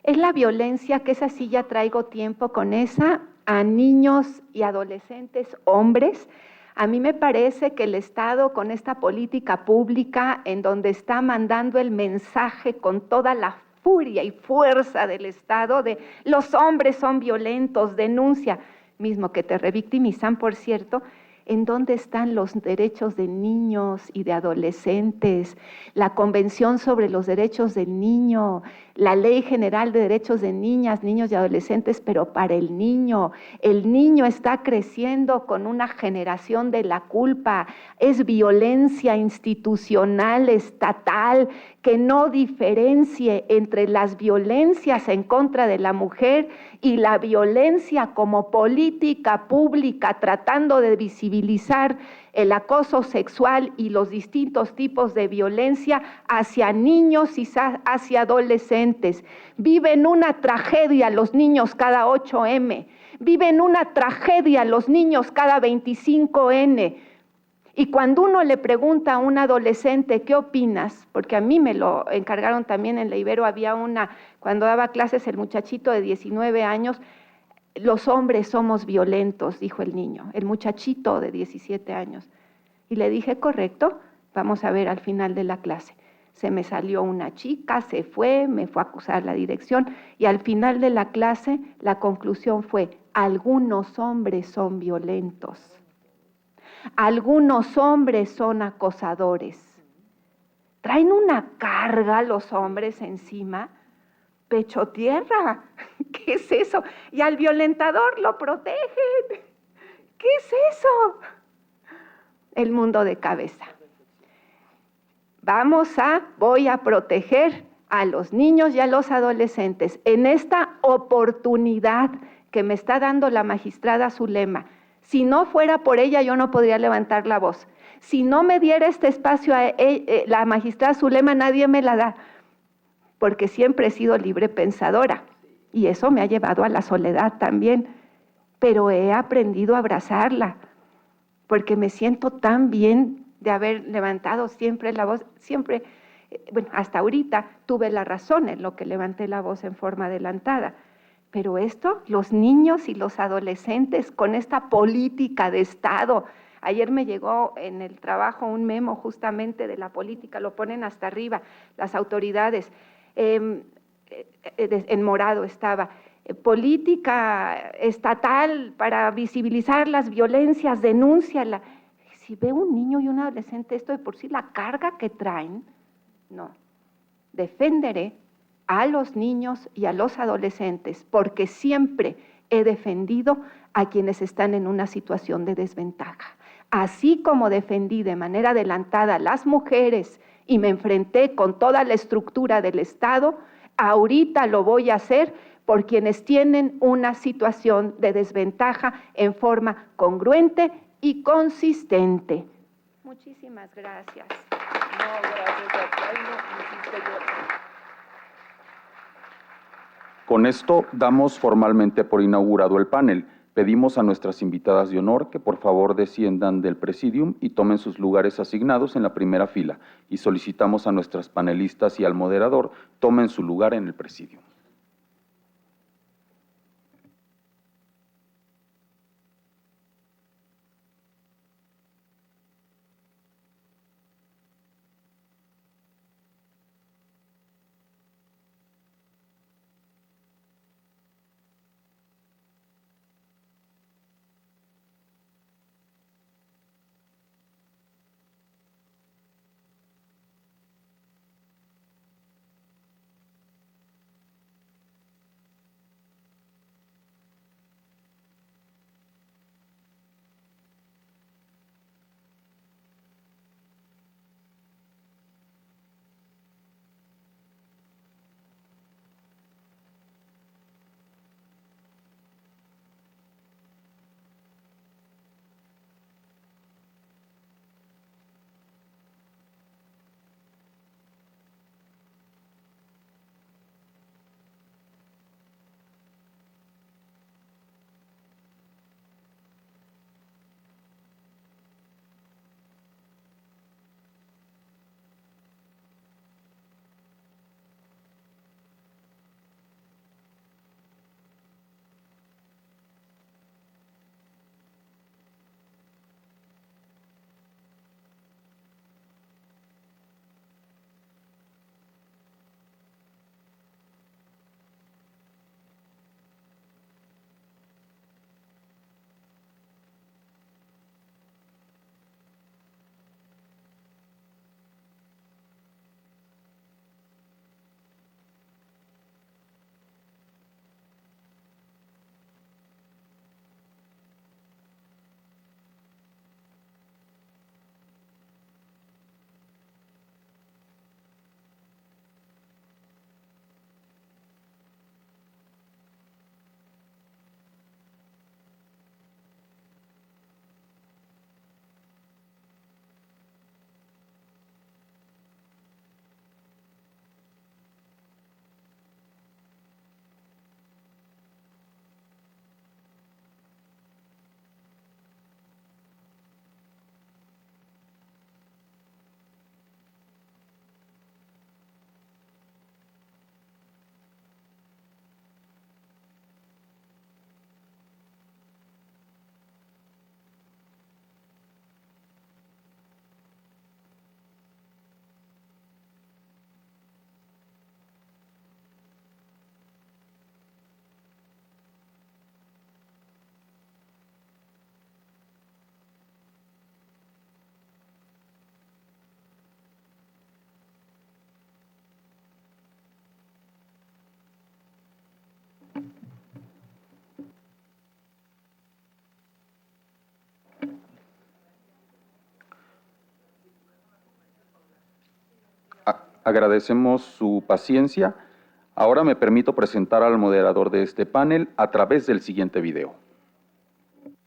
Es la violencia, que esa sí ya traigo tiempo con esa, a niños y adolescentes hombres. A mí me parece que el Estado, con esta política pública en donde está mandando el mensaje con toda la furia y fuerza del Estado de los hombres son violentos, denuncia, mismo que te revictimizan, por cierto, ¿en dónde están los derechos de niños y de adolescentes? La Convención sobre los Derechos del Niño, la Ley General de Derechos de Niñas, Niños y Adolescentes, pero para el niño está creciendo con una generación de la culpa, es violencia institucional, estatal, que no diferencie entre las violencias en contra de la mujer y la violencia como política pública tratando de visibilizar el acoso sexual y los distintos tipos de violencia hacia niños y hacia adolescentes. Viven una tragedia los niños cada 8M, viven una tragedia los niños cada 25N. Y cuando uno le pregunta a un adolescente, ¿qué opinas? Porque a mí me lo encargaron también en la Ibero, había cuando daba clases el muchachito de 19 años, los hombres somos violentos, dijo el niño, el muchachito de 17 años. Y le dije, correcto, vamos a ver al final de la clase. Se me salió una chica, se fue, me fue a acusar la dirección, y al final de la clase la conclusión fue, algunos hombres son violentos. Algunos hombres son acosadores. Traen una carga los hombres encima, pecho tierra. ¿Qué es eso? Y al violentador lo protegen. ¿Qué es eso? El mundo de cabeza. Voy a proteger a los niños y a los adolescentes en esta oportunidad que me está dando la magistrada Zulema. Si no fuera por ella, yo no podría levantar la voz. Si no me diera este espacio a la magistrada Zulema, nadie me la da, porque siempre he sido libre pensadora, y eso me ha llevado a la soledad también, pero he aprendido a abrazarla, porque me siento tan bien de haber levantado siempre la voz, siempre, bueno, hasta ahorita tuve la razón en lo que levanté la voz en forma adelantada, pero esto, los niños y los adolescentes con esta política de Estado. Ayer me llegó en el trabajo un memo justamente de la política, lo ponen hasta arriba, las autoridades, en morado estaba, política estatal para visibilizar las violencias, denúnciala. Si ve un niño y un adolescente, esto de por sí, la carga que traen, no, defenderé a los niños y a los adolescentes, porque siempre he defendido a quienes están en una situación de desventaja. Así como defendí de manera adelantada a las mujeres y me enfrenté con toda la estructura del Estado, ahorita lo voy a hacer por quienes tienen una situación de desventaja en forma congruente y consistente. Muchísimas gracias. No, gracias a ti. Ay, no, me hiciste llorar. Con esto damos formalmente por inaugurado el panel. Pedimos a nuestras invitadas de honor que por favor desciendan del presidium y tomen sus lugares asignados en la primera fila, y solicitamos a nuestras panelistas y al moderador tomen su lugar en el presidium. agradecemos su paciencia. Ahora me permito presentar al moderador de este panel a través del siguiente video.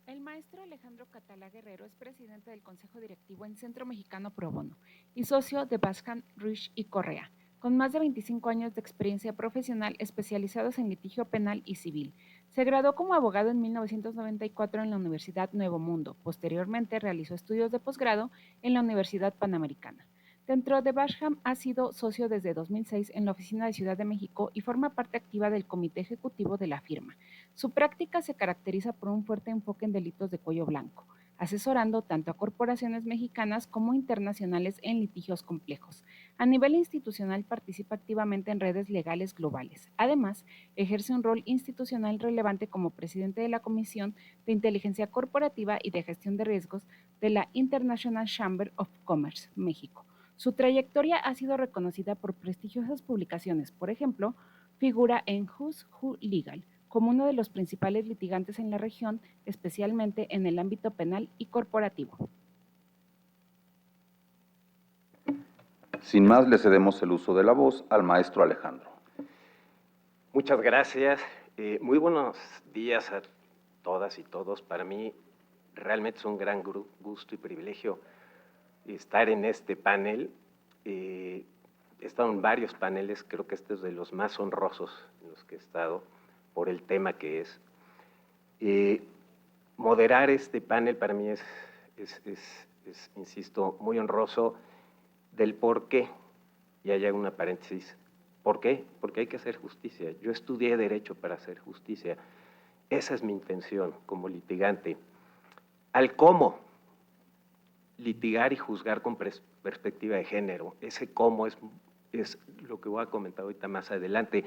El maestro Alejandro Catala Guerrero es presidente del Consejo Directivo en Centro Mexicano Pro Bono y socio de Basham, Rich y Correa, con más de 25 años de experiencia profesional especializados en litigio penal y civil. Se graduó como abogado en 1994 en la Universidad Nuevo Mundo. Posteriormente realizó estudios de posgrado en la Universidad Panamericana. Dentro de Basham ha sido socio desde 2006 en la oficina de Ciudad de México y forma parte activa del comité ejecutivo de la firma. Su práctica se caracteriza por un fuerte enfoque en delitos de cuello blanco, asesorando tanto a corporaciones mexicanas como internacionales en litigios complejos. A nivel institucional participa activamente en redes legales globales. Además, ejerce un rol institucional relevante como presidente de la Comisión de Inteligencia Corporativa y de Gestión de Riesgos de la International Chamber of Commerce, México. Su trayectoria ha sido reconocida por prestigiosas publicaciones. Por ejemplo, figura en Who's Who Legal como uno de los principales litigantes en la región, especialmente en el ámbito penal y corporativo. Sin más, le cedemos el uso de la voz al maestro Alejandro. Muchas gracias. Muy buenos días a todas y todos. Para mí realmente es un gran gusto y privilegio estar en este panel. He estado en varios paneles, creo que este es de los más honrosos en los que he estado por el tema que es. Moderar este panel para mí es, insisto, muy honroso del por qué, y hay una paréntesis, ¿por qué? Porque hay que hacer justicia. Yo estudié Derecho para hacer justicia. Esa es mi intención como litigante. Al cómo litigar y juzgar con perspectiva de género, ese cómo es lo que voy a comentar ahorita más adelante.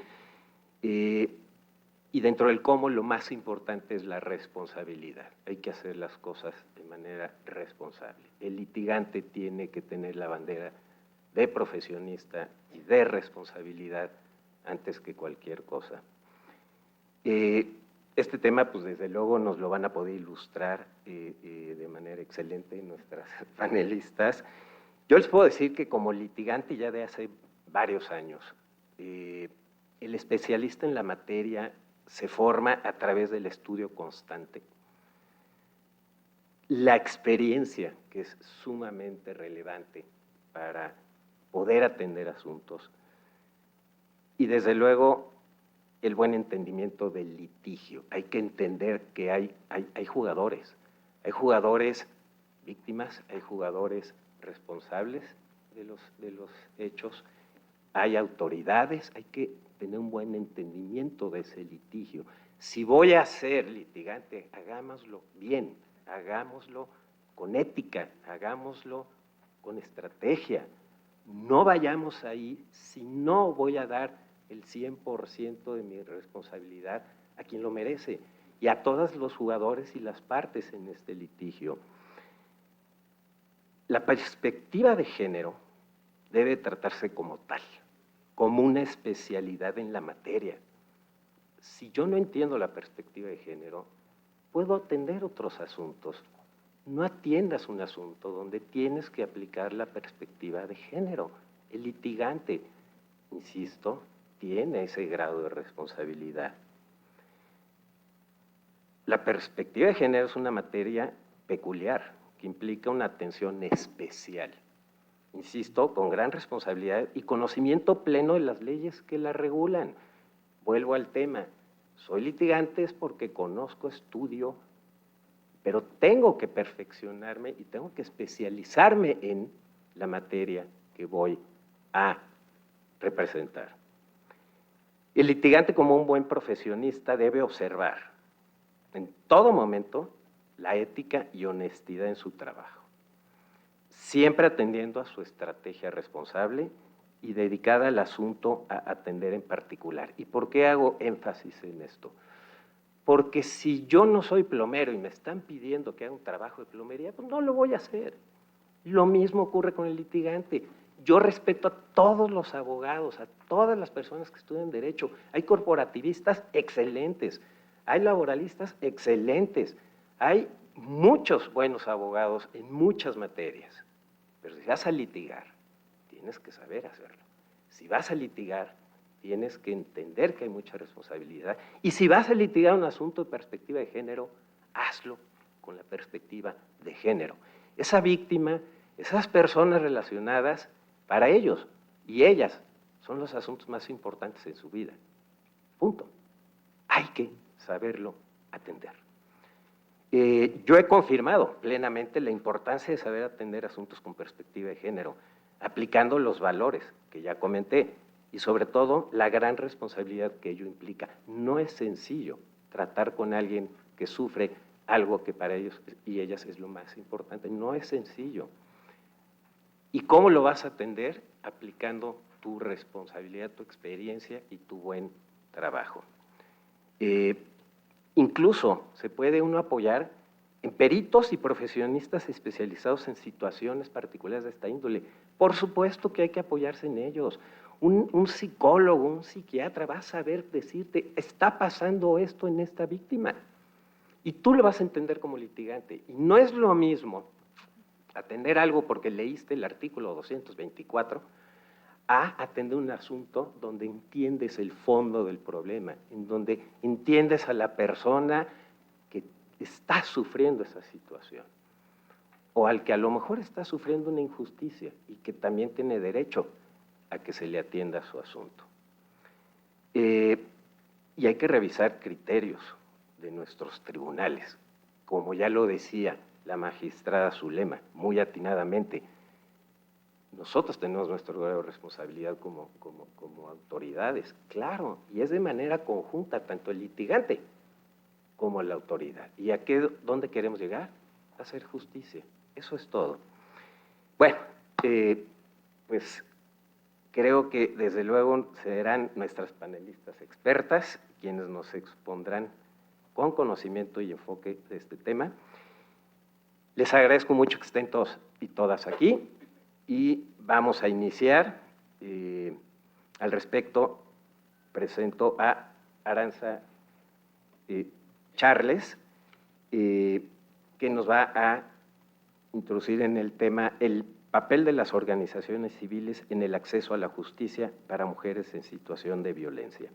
Y dentro del cómo lo más importante es la responsabilidad. Hay que hacer las cosas de manera responsable. El litigante tiene que tener la bandera de profesionista y de responsabilidad antes que cualquier cosa. Este tema, pues desde luego nos lo van a poder ilustrar de manera excelente nuestras panelistas. Yo les puedo decir que como litigante ya de hace varios años, el especialista en la materia se forma a través del estudio constante. La experiencia, que es sumamente relevante para poder atender asuntos, y desde luego el buen entendimiento del litigio. Hay que entender que hay jugadores víctimas, hay jugadores responsables de los hechos, hay autoridades, hay que tener un buen entendimiento de ese litigio. Si voy a ser litigante, hagámoslo bien, hagámoslo con ética, hagámoslo con estrategia. No vayamos ahí si no voy a dar el 100% de mi responsabilidad a quien lo merece y a todos los jugadores y las partes en este litigio. La perspectiva de género debe tratarse como tal, como una especialidad en la materia. Si yo no entiendo la perspectiva de género, puedo atender otros asuntos. No atiendas un asunto donde tienes que aplicar la perspectiva de género. El litigante, insisto, tiene ese grado de responsabilidad. La perspectiva de género es una materia peculiar que implica una atención especial. Insisto, con gran responsabilidad y conocimiento pleno de las leyes que la regulan. Vuelvo al tema, soy litigante es porque conozco, estudio, pero tengo que perfeccionarme y tengo que especializarme en la materia que voy a representar. El litigante, como un buen profesionista, debe observar en todo momento la ética y honestidad en su trabajo, siempre atendiendo a su estrategia responsable y dedicada al asunto a atender en particular. ¿Y por qué hago énfasis en esto? Porque si yo no soy plomero y me están pidiendo que haga un trabajo de plomería, pues no lo voy a hacer. Lo mismo ocurre con el litigante. Yo respeto a todos los abogados, a todas las personas que estudian Derecho. Hay corporativistas excelentes, hay laboralistas excelentes, hay muchos buenos abogados en muchas materias. Pero si vas a litigar, tienes que saber hacerlo. Si vas a litigar, tienes que entender que hay mucha responsabilidad. Y si vas a litigar un asunto de perspectiva de género, hazlo con la perspectiva de género. Esa víctima, esas personas relacionadas, para ellos y ellas, son los asuntos más importantes en su vida. Punto. Hay que saberlo atender. Yo he confirmado plenamente la importancia de saber atender asuntos con perspectiva de género, aplicando los valores que ya comenté y sobre todo la gran responsabilidad que ello implica. No es sencillo tratar con alguien que sufre algo que para ellos y ellas es lo más importante. No es sencillo. ¿Y cómo lo vas a atender? Aplicando tu responsabilidad, tu experiencia y tu buen trabajo. Incluso se puede uno apoyar en peritos y profesionistas especializados en situaciones particulares de esta índole. Por supuesto que hay que apoyarse en ellos. Un psicólogo, un psiquiatra va a saber decirte, está pasando esto en esta víctima. Y tú lo vas a entender como litigante. Y no es lo mismo atender algo porque leíste el artículo 224 a atender un asunto donde entiendes el fondo del problema, en donde entiendes a la persona que está sufriendo esa situación, o al que a lo mejor está sufriendo una injusticia y que también tiene derecho a que se le atienda su asunto. Y hay que revisar criterios de nuestros tribunales, como ya lo decía la magistrada Zulema, muy atinadamente. Nosotros tenemos nuestra grado de responsabilidad como autoridades, claro, y es de manera conjunta, tanto el litigante como la autoridad. ¿Y a dónde queremos llegar? A hacer justicia, eso es todo. Bueno, pues creo que desde luego serán nuestras panelistas expertas quienes nos expondrán con conocimiento y enfoque de este tema. Les agradezco mucho que estén todos y todas aquí. Y vamos a iniciar. Al respecto, presento a Aranza Charles, que nos va a introducir en el tema el papel de las organizaciones civiles en el acceso a la justicia para mujeres en situación de violencia.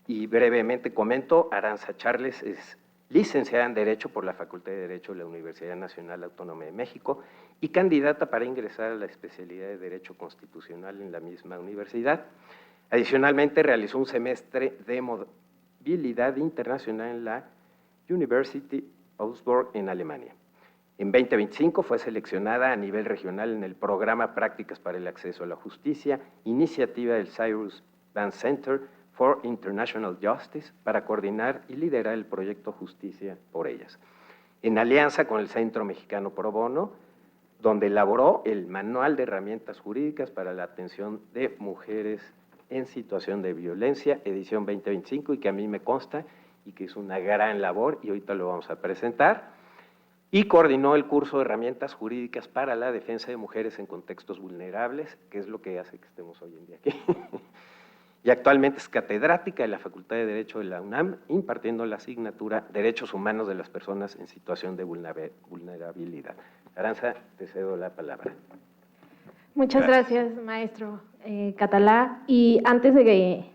Y brevemente comento, Aranza Charles es licenciada en Derecho por la Facultad de Derecho de la Universidad Nacional Autónoma de México y candidata para ingresar a la especialidad de Derecho Constitucional en la misma universidad. Adicionalmente, realizó un semestre de movilidad internacional en la University Augsburg en Alemania. En 2025 fue seleccionada a nivel regional en el programa Prácticas para el Acceso a la Justicia, iniciativa del Cyrus Vance Center for International Justice, para coordinar y liderar el proyecto Justicia por Ellas, en alianza con el Centro Mexicano Pro Bono, donde elaboró el Manual de Herramientas Jurídicas para la Atención de Mujeres en Situación de Violencia, edición 2025, y que a mí me consta y que es una gran labor, y ahorita lo vamos a presentar, y coordinó el curso de Herramientas Jurídicas para la Defensa de Mujeres en Contextos Vulnerables, que es lo que hace que estemos hoy en día aquí. Y actualmente es catedrática de la Facultad de Derecho de la UNAM, impartiendo la asignatura Derechos Humanos de las Personas en Situación de Vulnerabilidad. Aranza, te cedo la palabra. Muchas gracias, maestro Catalá. Y antes de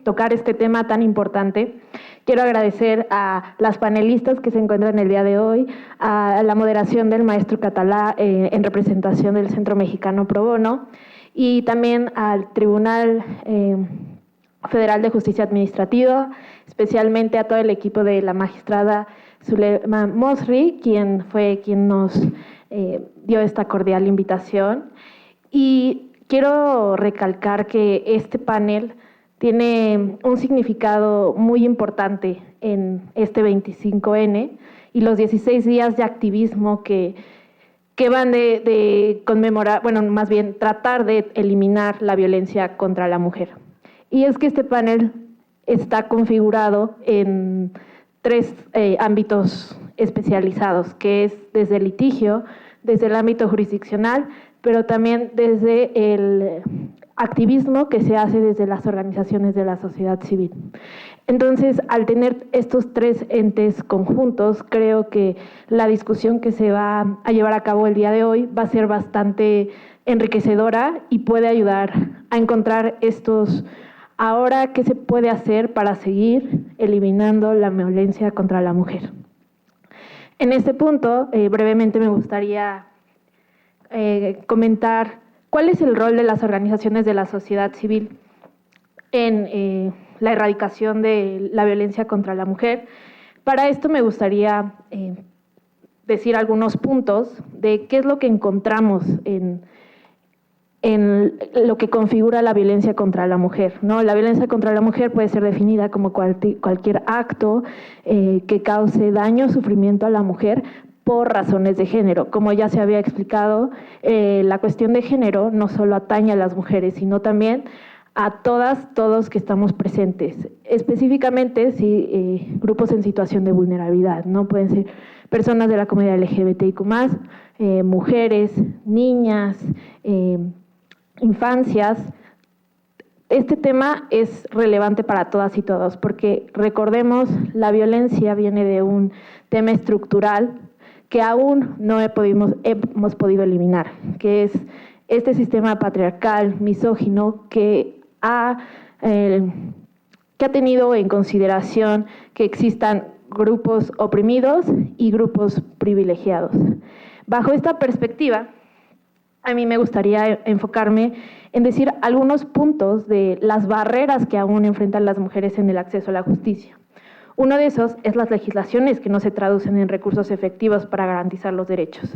tocar este tema tan importante, quiero agradecer a las panelistas que se encuentran el día de hoy, a la moderación del maestro Catalá en representación del Centro Mexicano Pro Bono, y también al Tribunal Federal de Justicia Administrativa, especialmente a todo el equipo de la magistrada Zulema Mosri, quien nos dio esta cordial invitación. Y quiero recalcar que este panel tiene un significado muy importante en este 25N y los 16 días de activismo que van de conmemorar, bueno, más bien tratar de eliminar la violencia contra la mujer. Y es que este panel está configurado en 3 ámbitos especializados, que es desde el litigio, desde el ámbito jurisdiccional, pero también desde el activismo que se hace desde las organizaciones de la sociedad civil. Entonces, al tener estos tres entes conjuntos, creo que la discusión que se va a llevar a cabo el día de hoy va a ser bastante enriquecedora y puede ayudar a encontrar ahora qué se puede hacer para seguir eliminando la violencia contra la mujer. En este punto, brevemente me gustaría comentar cuál es el rol de las organizaciones de la sociedad civil en la erradicación de la violencia contra la mujer. Para esto me gustaría decir algunos puntos de qué es lo que encontramos en lo que configura la violencia contra la mujer, ¿no? La violencia contra la mujer puede ser definida como cualquier acto que cause daño o sufrimiento a la mujer por razones de género. Como ya se había explicado, la cuestión de género no solo atañe a las mujeres, sino también a todos que estamos presentes. Específicamente, sí, grupos en situación de vulnerabilidad, ¿no? Pueden ser personas de la comunidad LGBTIQ+, mujeres, niñas, infancias. Este tema es relevante para todas y todos, porque recordemos, la violencia viene de un tema estructural que aún no hemos podido eliminar, que es este sistema patriarcal, misógino, que ha tenido en consideración que existan grupos oprimidos y grupos privilegiados. Bajo esta perspectiva, a mí me gustaría enfocarme en decir algunos puntos de las barreras que aún enfrentan las mujeres en el acceso a la justicia. Uno de esos es las legislaciones que no se traducen en recursos efectivos para garantizar los derechos.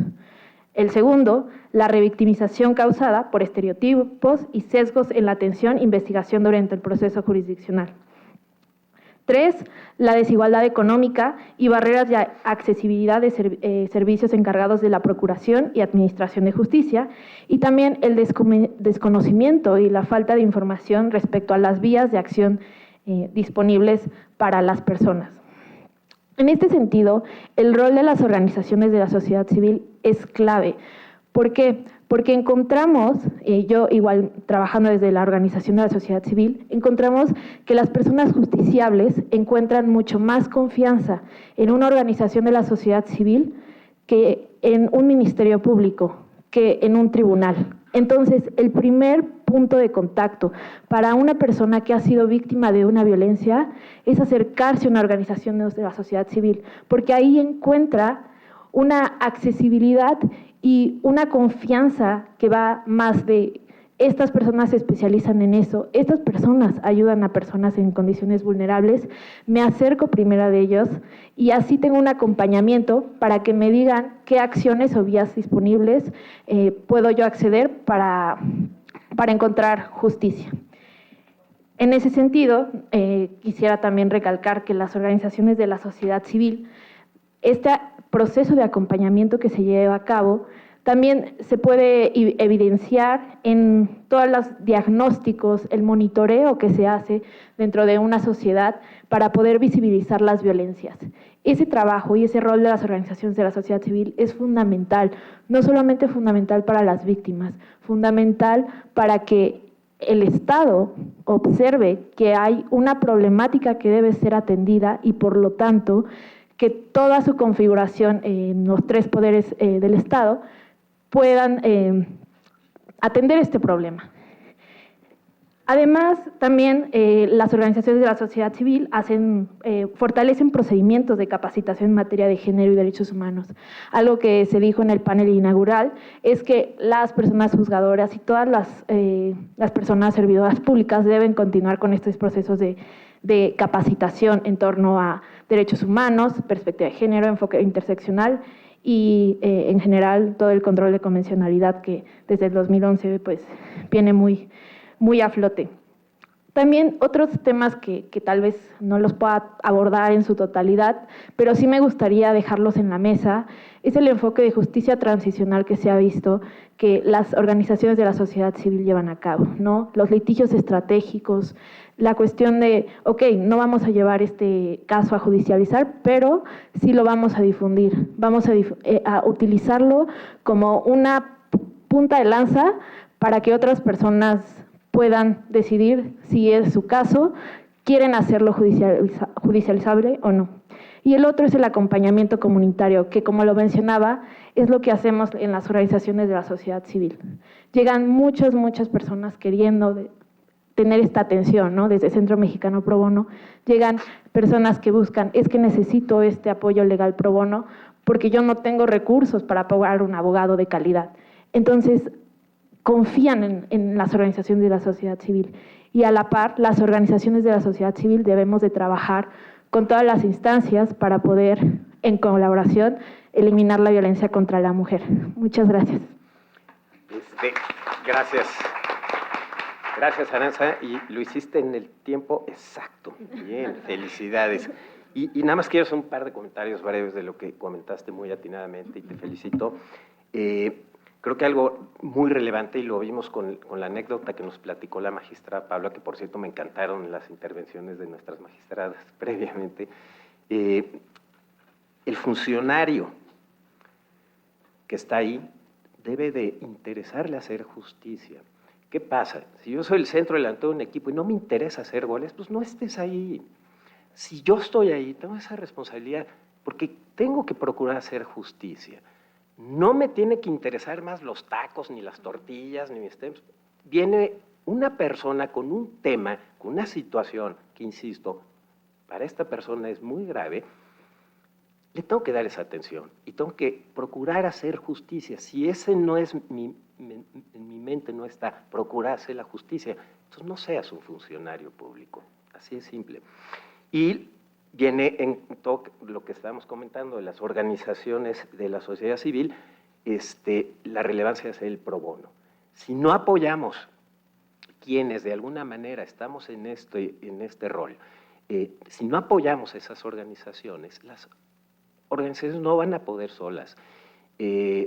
El segundo, la revictimización causada por estereotipos y sesgos en la atención e investigación durante el proceso jurisdiccional. 3, la desigualdad económica y barreras de accesibilidad de servicios encargados de la procuración y administración de justicia, y también el desconocimiento y la falta de información respecto a las vías de acción disponibles para las personas. En este sentido, el rol de las organizaciones de la sociedad civil es clave. ¿Por qué? Porque encontramos, yo igual trabajando desde la organización de la sociedad civil, encontramos que las personas justiciables encuentran mucho más confianza en una organización de la sociedad civil que en un ministerio público, que en un tribunal. Entonces, el primer punto de contacto para una persona que ha sido víctima de una violencia es acercarse a una organización de la sociedad civil, porque ahí encuentra una accesibilidad y una confianza que va más de estas personas se especializan en eso, estas personas ayudan a personas en condiciones vulnerables, me acerco primero de ellos y así tengo un acompañamiento para que me digan qué acciones o vías disponibles puedo yo acceder para encontrar justicia. En ese sentido, quisiera también recalcar que las organizaciones de la sociedad civil, este proceso de acompañamiento que se lleva a cabo, también se puede evidenciar en todos los diagnósticos, el monitoreo que se hace dentro de una sociedad para poder visibilizar las violencias. Ese trabajo y ese rol de las organizaciones de la sociedad civil es fundamental, no solamente fundamental para las víctimas, fundamental para que el Estado observe que hay una problemática que debe ser atendida y por lo tanto que toda su configuración en los tres poderes del Estado puedan atender este problema. Además, también las organizaciones de la sociedad civil fortalecen procedimientos de capacitación en materia de género y derechos humanos. Algo que se dijo en el panel inaugural es que las personas juzgadoras y todas las personas servidoras públicas deben continuar con estos procesos de capacitación en torno a derechos humanos, perspectiva de género, enfoque interseccional y en general todo el control de convencionalidad que desde el 2011 pues, viene muy a flote. También otros temas que tal vez no los pueda abordar en su totalidad, pero sí me gustaría dejarlos en la mesa, es el enfoque de justicia transicional que se ha visto que las organizaciones de la sociedad civil llevan a cabo, ¿no? Los litigios estratégicos, la cuestión de, no vamos a llevar este caso a judicializar, pero sí lo vamos a difundir, vamos a utilizarlo como una punta de lanza para que otras personas puedan decidir si es su caso, quieren hacerlo judicializable o no. Y el otro es el acompañamiento comunitario, que como lo mencionaba, es lo que hacemos en las organizaciones de la sociedad civil. Llegan muchas personas queriendo tener esta atención, ¿no? Desde Centro Mexicano Pro Bono, llegan personas que buscan, es que necesito este apoyo legal pro bono porque yo no tengo recursos para pagar un abogado de calidad. Entonces, confían en las organizaciones de la sociedad civil. Y a la par, las organizaciones de la sociedad civil debemos de trabajar con todas las instancias para poder, en colaboración, eliminar la violencia contra la mujer. Muchas gracias. Gracias. Gracias, Aranza, y lo hiciste en el tiempo exacto. Bien, felicidades. Y nada más quiero hacer un par de comentarios breves de lo que comentaste muy atinadamente y te felicito. Creo que algo muy relevante, y lo vimos con la anécdota que nos platicó la magistrada Paula, que por cierto me encantaron las intervenciones de nuestras magistradas previamente, el funcionario que está ahí debe de interesarle hacer justicia. ¿Qué pasa? Si yo soy el centro delantero de un equipo y no me interesa hacer goles, pues no estés ahí. Si yo estoy ahí, tengo esa responsabilidad porque tengo que procurar hacer justicia. No me tiene que interesar más los tacos, ni las tortillas, ni mis temas. Viene una persona con un tema, con una situación que, insisto, para esta persona es muy grave, le tengo que dar esa atención y tengo que procurar hacer justicia. Si ese no es en mi mente no está, procurar hacer la justicia, entonces no seas un funcionario público. Así es simple. Y viene en todo lo que estábamos comentando de las organizaciones de la sociedad civil, la relevancia de hacer el pro bono. Si no apoyamos quienes de alguna manera estamos en este rol, si no apoyamos esas organizaciones, las organizaciones no van a poder solas.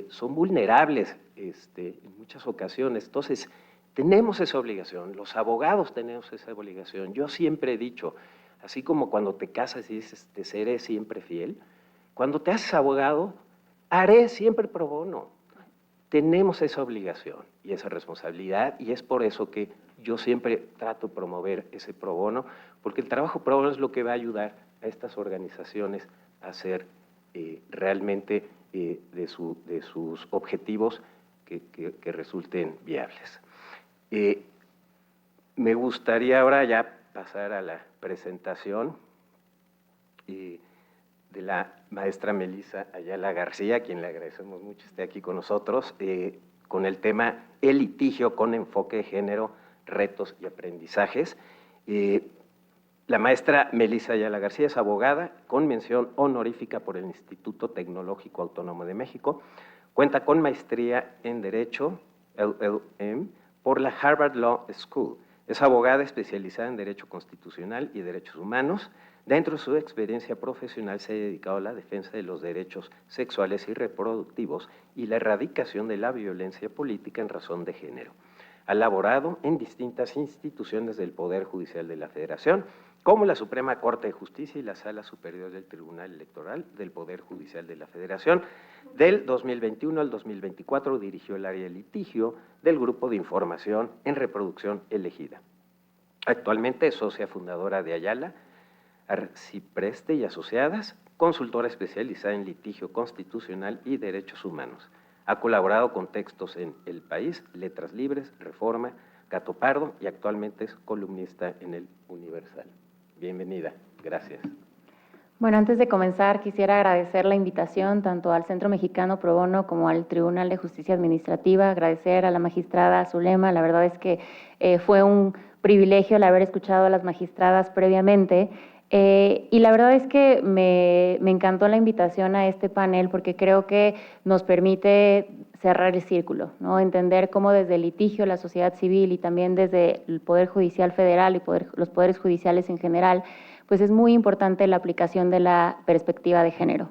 Son vulnerables en muchas ocasiones. Entonces, tenemos esa obligación, los abogados tenemos esa obligación. Yo siempre he dicho, así como cuando te casas y dices, te seré siempre fiel, cuando te haces abogado, haré siempre pro bono. Tenemos esa obligación y esa responsabilidad, y es por eso que yo siempre trato de promover ese pro bono, porque el trabajo pro bono es lo que va a ayudar a estas organizaciones a hacer realmente de sus objetivos que resulten viables. Me gustaría ahora ya pasar a la presentación de la maestra Melisa Ayala García, a quien le agradecemos mucho esté aquí con nosotros, con el tema El litigio con enfoque de género, retos y aprendizajes. La maestra Melisa Ayala García es abogada con mención honorífica por el Instituto Tecnológico Autónomo de México. Cuenta con maestría en Derecho, LLM, por la Harvard Law School. Es abogada especializada en Derecho Constitucional y Derechos Humanos. Dentro de su experiencia profesional se ha dedicado a la defensa de los derechos sexuales y reproductivos y la erradicación de la violencia política en razón de género. Ha laborado en distintas instituciones del Poder Judicial de la Federación, como la Suprema Corte de Justicia y la Sala Superior del Tribunal Electoral del Poder Judicial de la Federación. Del 2021 al 2024 dirigió el área de litigio del Grupo de Información en Reproducción Elegida. Actualmente es socia fundadora de Ayala, Arcipreste y Asociadas, consultora especializada en litigio constitucional y derechos humanos. Ha colaborado con textos en El País, Letras Libres, Reforma, Gato Pardo y actualmente es columnista en El Universal. Bienvenida, gracias. Bueno, antes de comenzar quisiera agradecer la invitación tanto al Centro Mexicano Pro Bono como al Tribunal de Justicia Administrativa, agradecer a la magistrada Zulema, la verdad es que fue un privilegio el haber escuchado a las magistradas previamente. Y la verdad es que me encantó la invitación a este panel porque creo que nos permite cerrar el círculo, ¿no? Entender cómo desde el litigio, la sociedad civil y también desde el Poder Judicial Federal y los poderes judiciales en general, pues es muy importante la aplicación de la perspectiva de género.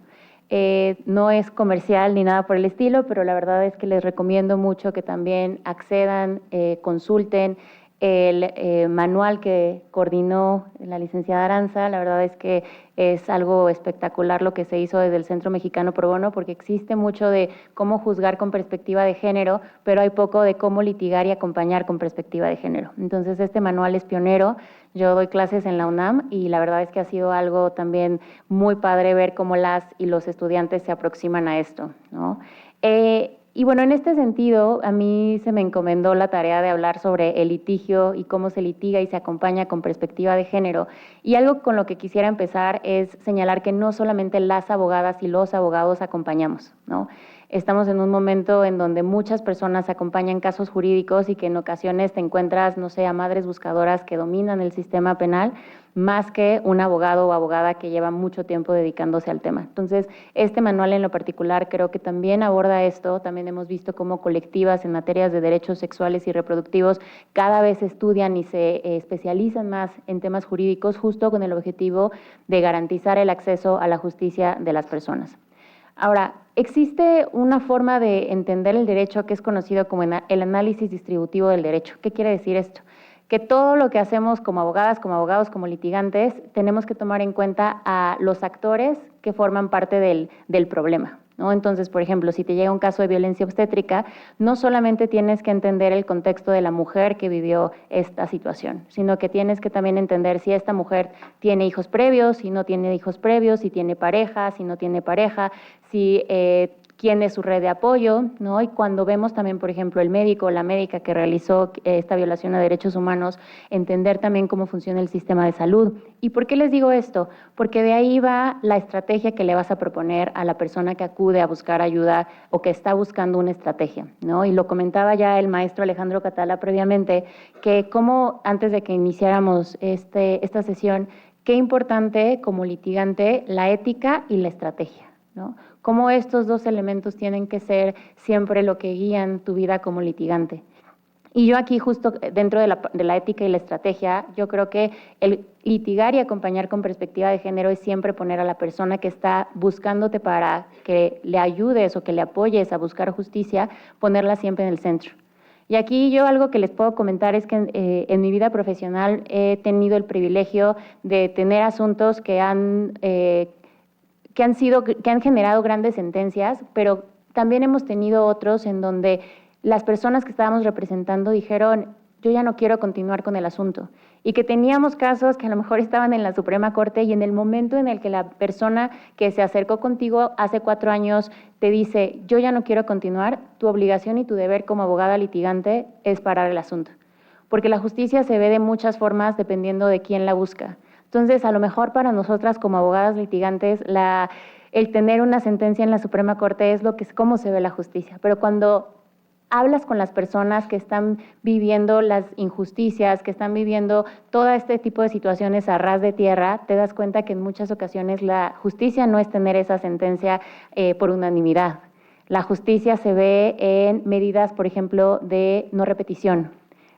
No es comercial ni nada por el estilo, pero la verdad es que les recomiendo mucho que también accedan, consulten, el manual que coordinó la licenciada Aranza. La verdad es que es algo espectacular lo que se hizo desde el Centro Mexicano Pro Bono, porque existe mucho de cómo juzgar con perspectiva de género, pero hay poco de cómo litigar y acompañar con perspectiva de género. Entonces, este manual es pionero. Yo doy clases en la UNAM y la verdad es que ha sido algo también muy padre ver cómo las y los estudiantes se aproximan a esto, ¿no? Y bueno, en este sentido, a mí se me encomendó la tarea de hablar sobre el litigio y cómo se litiga y se acompaña con perspectiva de género. Y algo con lo que quisiera empezar es señalar que no solamente las abogadas y los abogados acompañamos, ¿no? Estamos en un momento en donde muchas personas acompañan casos jurídicos y que en ocasiones te encuentras, no sé, a madres buscadoras que dominan el sistema penal más que un abogado o abogada que lleva mucho tiempo dedicándose al tema. Entonces, este manual en lo particular creo que también aborda esto. También hemos visto cómo colectivas en materias de derechos sexuales y reproductivos cada vez estudian y se especializan más en temas jurídicos justo con el objetivo de garantizar el acceso a la justicia de las personas. Ahora, existe una forma de entender el derecho que es conocido como el análisis distributivo del derecho. ¿Qué quiere decir esto? Que todo lo que hacemos como abogadas, como abogados, como litigantes, tenemos que tomar en cuenta a los actores que forman parte del problema, ¿no? Entonces, por ejemplo, si te llega un caso de violencia obstétrica, no solamente tienes que entender el contexto de la mujer que vivió esta situación, sino que tienes que también entender si esta mujer tiene hijos previos, si no tiene hijos previos, si tiene pareja, si no tiene pareja, si quién es su red de apoyo, ¿no? Y cuando vemos también, por ejemplo, el médico o la médica que realizó esta violación a derechos humanos, entender también cómo funciona el sistema de salud. ¿Y por qué les digo esto? Porque de ahí va la estrategia que le vas a proponer a la persona que acude a buscar ayuda o que está buscando una estrategia, ¿no? Y lo comentaba ya el maestro Alejandro Catala previamente, que como antes de que iniciáramos esta sesión, qué importante como litigante la ética y la estrategia, ¿no? Cómo estos dos elementos tienen que ser siempre lo que guían tu vida como litigante. Y yo aquí justo dentro de la ética y la estrategia, yo creo que el litigar y acompañar con perspectiva de género es siempre poner a la persona que está buscándote para que le ayudes o que le apoyes a buscar justicia, ponerla siempre en el centro. Y aquí yo algo que les puedo comentar es que en mi vida profesional he tenido el privilegio de tener asuntos que han generado grandes sentencias, pero también hemos tenido otros en donde las personas que estábamos representando dijeron, yo ya no quiero continuar con el asunto. Y que teníamos casos que a lo mejor estaban en la Suprema Corte y en el momento en el que la persona que se acercó contigo hace 4 años te dice, yo ya no quiero continuar, tu obligación y tu deber como abogada litigante es parar el asunto. Porque la justicia se ve de muchas formas dependiendo de quién la busca. Entonces, a lo mejor para nosotras como abogadas litigantes, el tener una sentencia en la Suprema Corte es cómo se ve la justicia. Pero cuando hablas con las personas que están viviendo las injusticias, que están viviendo todo este tipo de situaciones a ras de tierra, te das cuenta que en muchas ocasiones la justicia no es tener esa sentencia por unanimidad. La justicia se ve en medidas, por ejemplo, de no repetición,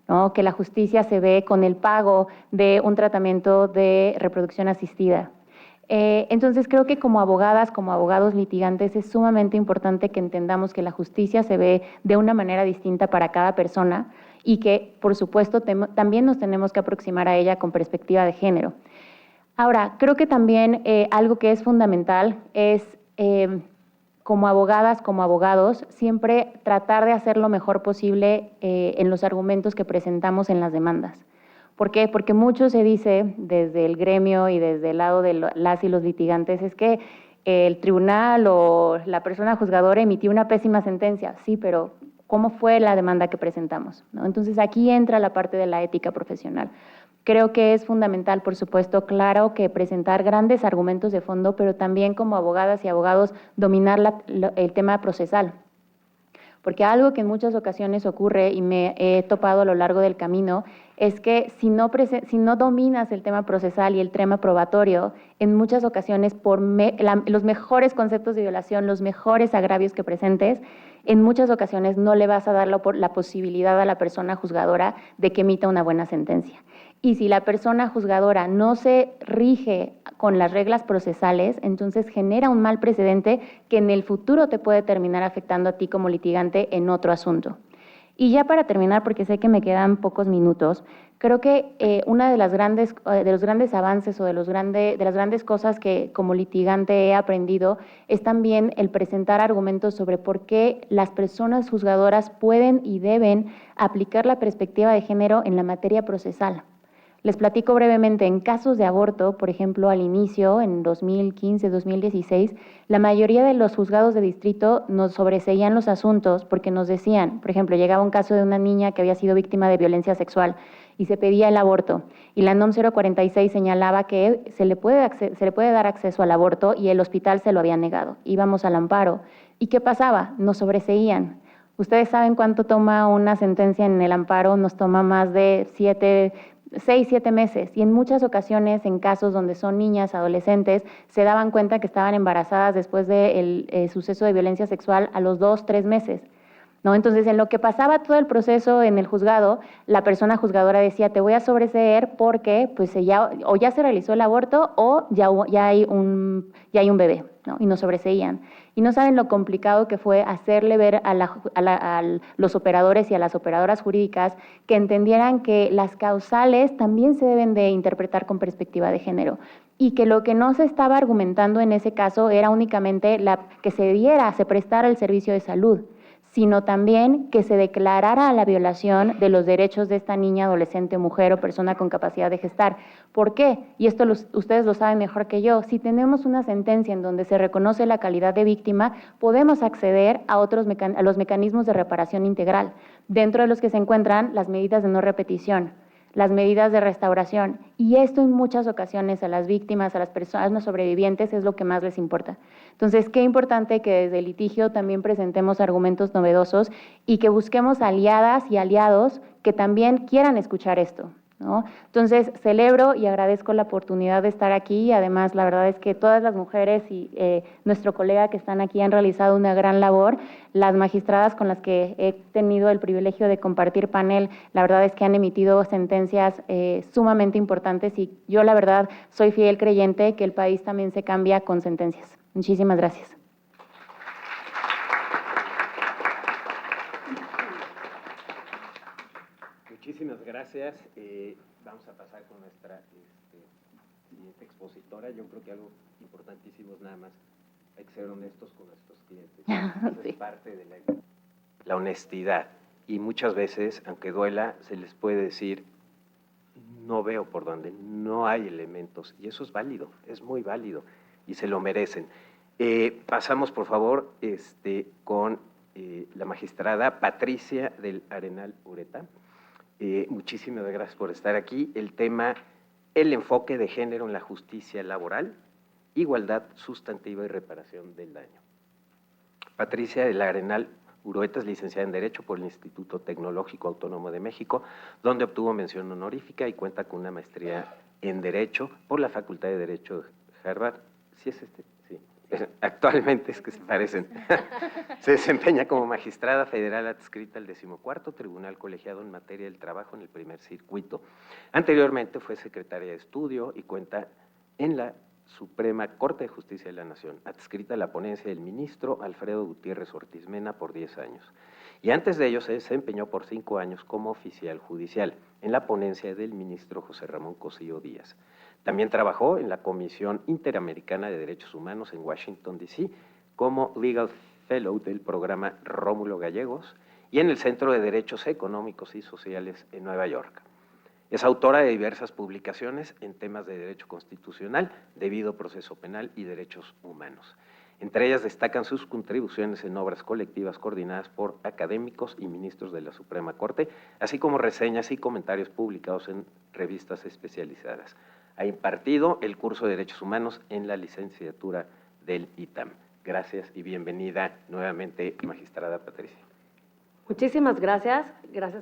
¿no? Que la justicia se ve con el pago de un tratamiento de reproducción asistida. Entonces creo que como abogadas, como abogados litigantes es sumamente importante que entendamos que la justicia se ve de una manera distinta para cada persona y que por supuesto también nos tenemos que aproximar a ella con perspectiva de género. Ahora, creo que también algo que es fundamental es como abogadas, como abogados, siempre tratar de hacer lo mejor posible en los argumentos que presentamos en las demandas. ¿Por qué? Porque mucho se dice desde el gremio y desde el lado de las y los litigantes, es que el tribunal o la persona juzgadora emitió una pésima sentencia. Sí, pero ¿cómo fue la demanda que presentamos? ¿No? Entonces aquí entra la parte de la ética profesional. Creo que es fundamental, por supuesto, claro, que presentar grandes argumentos de fondo, pero también como abogadas y abogados dominar el tema procesal. Porque algo que en muchas ocasiones ocurre y me he topado a lo largo del camino es que si no dominas el tema procesal y el tema probatorio, en muchas ocasiones por los mejores conceptos de violación, los mejores agravios que presentes, en muchas ocasiones no le vas a dar la posibilidad a la persona juzgadora de que emita una buena sentencia. Y si la persona juzgadora no se rige con las reglas procesales, entonces genera un mal precedente que en el futuro te puede terminar afectando a ti como litigante en otro asunto. Y ya para terminar, porque sé que me quedan pocos minutos, creo que una de los grandes avances o de las grandes cosas que como litigante he aprendido es también el presentar argumentos sobre por qué las personas juzgadoras pueden y deben aplicar la perspectiva de género en la materia procesal. Les platico brevemente, en casos de aborto, por ejemplo, al inicio, en 2015, 2016, la mayoría de los juzgados de distrito nos sobreseían los asuntos porque nos decían, por ejemplo, llegaba un caso de una niña que había sido víctima de violencia sexual y se pedía el aborto, y la NOM 046 señalaba que se le puede dar acceso al aborto y el hospital se lo había negado. Íbamos al amparo. ¿Y qué pasaba? Nos sobreseían. Ustedes saben cuánto toma una sentencia en el amparo, nos toma más de 6, 7 meses, y en muchas ocasiones, en casos donde son niñas, adolescentes, se daban cuenta que estaban embarazadas después del suceso de violencia sexual a los 2, 3 meses. ¿No? Entonces, en lo que pasaba todo el proceso en el juzgado, la persona juzgadora decía, te voy a sobreseer porque pues, o ya se realizó el aborto o ya hay un bebé, ¿no? Y nos sobreseían. Y no saben lo complicado que fue hacerle ver a los operadores y a las operadoras jurídicas que entendieran que las causales también se deben de interpretar con perspectiva de género, y que lo que no se estaba argumentando en ese caso era únicamente que se prestara el servicio de salud, sino también que se declarara la violación de los derechos de esta niña, adolescente, mujer o persona con capacidad de gestar. ¿Por qué? Y esto ustedes lo saben mejor que yo. Si tenemos una sentencia en donde se reconoce la calidad de víctima, podemos acceder a los mecanismos de reparación integral, dentro de los que se encuentran las medidas de no repetición, las medidas de restauración, y esto en muchas ocasiones a las víctimas, a las personas sobrevivientes, es lo que más les importa. Entonces, qué importante que desde el litigio también presentemos argumentos novedosos y que busquemos aliadas y aliados que también quieran escuchar esto, ¿no? Entonces, celebro y agradezco la oportunidad de estar aquí, y además la verdad es que todas las mujeres y nuestro colega que están aquí han realizado una gran labor. Las magistradas con las que he tenido el privilegio de compartir panel, la verdad es que han emitido sentencias sumamente importantes, y yo la verdad soy fiel creyente que el país también se cambia con sentencias. Muchísimas gracias. Muchísimas gracias. Vamos a pasar con nuestra siguiente expositora. Yo creo que algo importantísimo es nada más, hay que ser honestos con nuestros clientes. Sí. Es parte de la honestidad. Y muchas veces, aunque duela, se les puede decir, no veo por dónde, no hay elementos. Y eso es válido, es muy válido, y se lo merecen. Pasamos, por favor, con la magistrada Patricia del Arenal Ureta. Muchísimas gracias por estar aquí. El tema, el enfoque de género en la justicia laboral, igualdad sustantiva y reparación del daño. Patricia del Arenal Ureta es licenciada en Derecho por el Instituto Tecnológico Autónomo de México, donde obtuvo mención honorífica, y cuenta con una maestría en Derecho por la Facultad de Derecho de Harvard. ¿Sí es Sí. Actualmente es que se parecen. Se desempeña como magistrada federal adscrita al 14º Tribunal Colegiado en materia del trabajo en el primer circuito. Anteriormente fue secretaria de estudio y cuenta en la Suprema Corte de Justicia de la Nación, adscrita a la ponencia del ministro Alfredo Gutiérrez Ortiz Mena por 10 años. Y antes de ello se desempeñó por 5 años como oficial judicial en la ponencia del ministro José Ramón Cosío Díaz. También trabajó en la Comisión Interamericana de Derechos Humanos en Washington, D.C., como Legal Fellow del programa Rómulo Gallegos y en el Centro de Derechos Económicos y Sociales en Nueva York. Es autora de diversas publicaciones en temas de derecho constitucional, debido proceso penal y derechos humanos. Entre ellas destacan sus contribuciones en obras colectivas coordinadas por académicos y ministros de la Suprema Corte, así como reseñas y comentarios publicados en revistas especializadas. Ha impartido el curso de Derechos Humanos en la licenciatura del ITAM. Gracias y bienvenida nuevamente, magistrada Patricia. Muchísimas gracias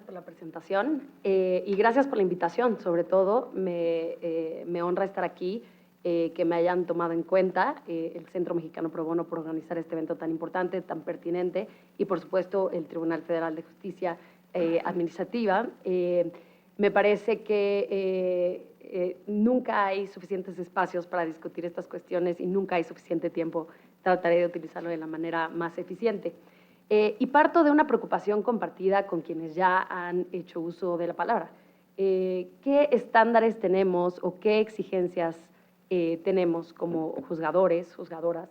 por la presentación y gracias por la invitación. Sobre todo, me honra estar aquí, que me hayan tomado en cuenta el Centro Mexicano Pro Bono por organizar este evento tan importante, tan pertinente, y por supuesto el Tribunal Federal de Justicia Administrativa. Me parece que nunca hay suficientes espacios para discutir estas cuestiones y nunca hay suficiente tiempo. Trataré de utilizarlo de la manera más eficiente. Y parto de una preocupación compartida con quienes ya han hecho uso de la palabra. ¿Qué estándares tenemos o qué exigencias tenemos como juzgadores, juzgadoras,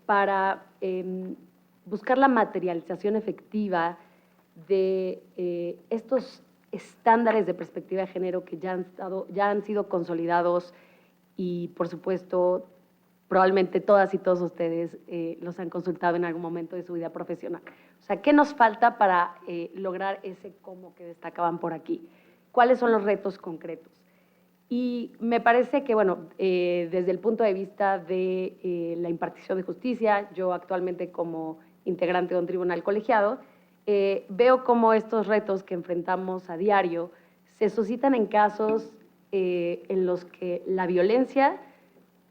para buscar la materialización efectiva de estos estándares de perspectiva de género que ya han sido consolidados y, por supuesto, probablemente todas y todos ustedes los han consultado en algún momento de su vida profesional? O sea, ¿qué nos falta para lograr ese cómo que destacaban por aquí? ¿Cuáles son los retos concretos? Y me parece que, bueno, desde el punto de vista de la impartición de justicia, yo actualmente como integrante de un tribunal colegiado, veo cómo estos retos que enfrentamos a diario se suscitan en casos en los que la violencia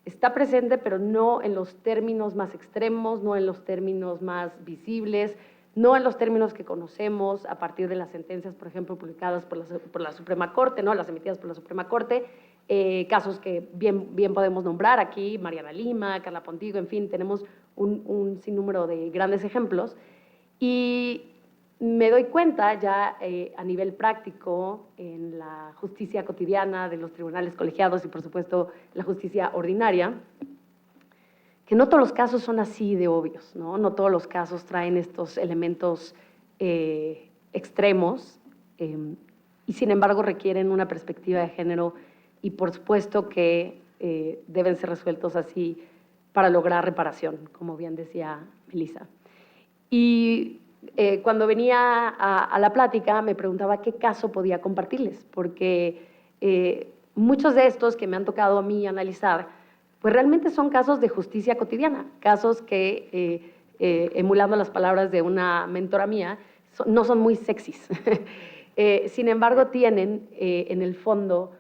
está presente, pero no en los términos más extremos, no en los términos más visibles, no en los términos que conocemos a partir de las sentencias, por ejemplo, publicadas por la Suprema Corte, ¿no? Las emitidas por la Suprema Corte, casos que bien podemos nombrar aquí, Mariana Lima, Carla Pontigo, en fin, tenemos un sinnúmero de grandes ejemplos. Y me doy cuenta ya a nivel práctico en la justicia cotidiana de los tribunales colegiados y, por supuesto, la justicia ordinaria, que no todos los casos son así de obvios, ¿no? No todos los casos traen estos elementos extremos y, sin embargo, requieren una perspectiva de género y, por supuesto, que deben ser resueltos así para lograr reparación, como bien decía Melissa. Y cuando venía a la plática me preguntaba qué caso podía compartirles, porque muchos de estos que me han tocado a mí analizar, pues realmente son casos de justicia cotidiana, casos que, emulando las palabras de una mentora mía, no son muy sexys. Sin embargo, tienen en el fondo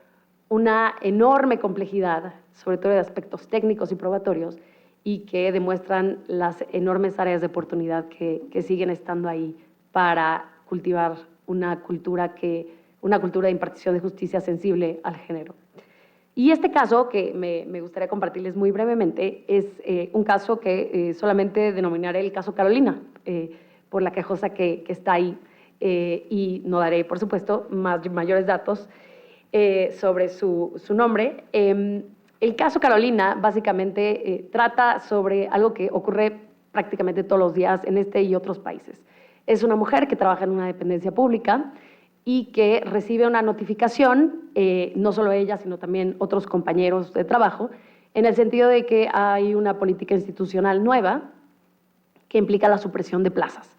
una enorme complejidad, sobre todo de aspectos técnicos y probatorios, y que demuestran las enormes áreas de oportunidad que siguen estando ahí para cultivar una cultura de impartición de justicia sensible al género. Y este caso, que me gustaría compartirles muy brevemente, es un caso que solamente denominaré el caso Carolina, por la quejosa que está ahí, y no daré, por supuesto, mayores datos sobre su nombre. El caso Carolina básicamente trata sobre algo que ocurre prácticamente todos los días en este y otros países. Es una mujer que trabaja en una dependencia pública y que recibe una notificación, no solo ella, sino también otros compañeros de trabajo, en el sentido de que hay una política institucional nueva que implica la supresión de plazas.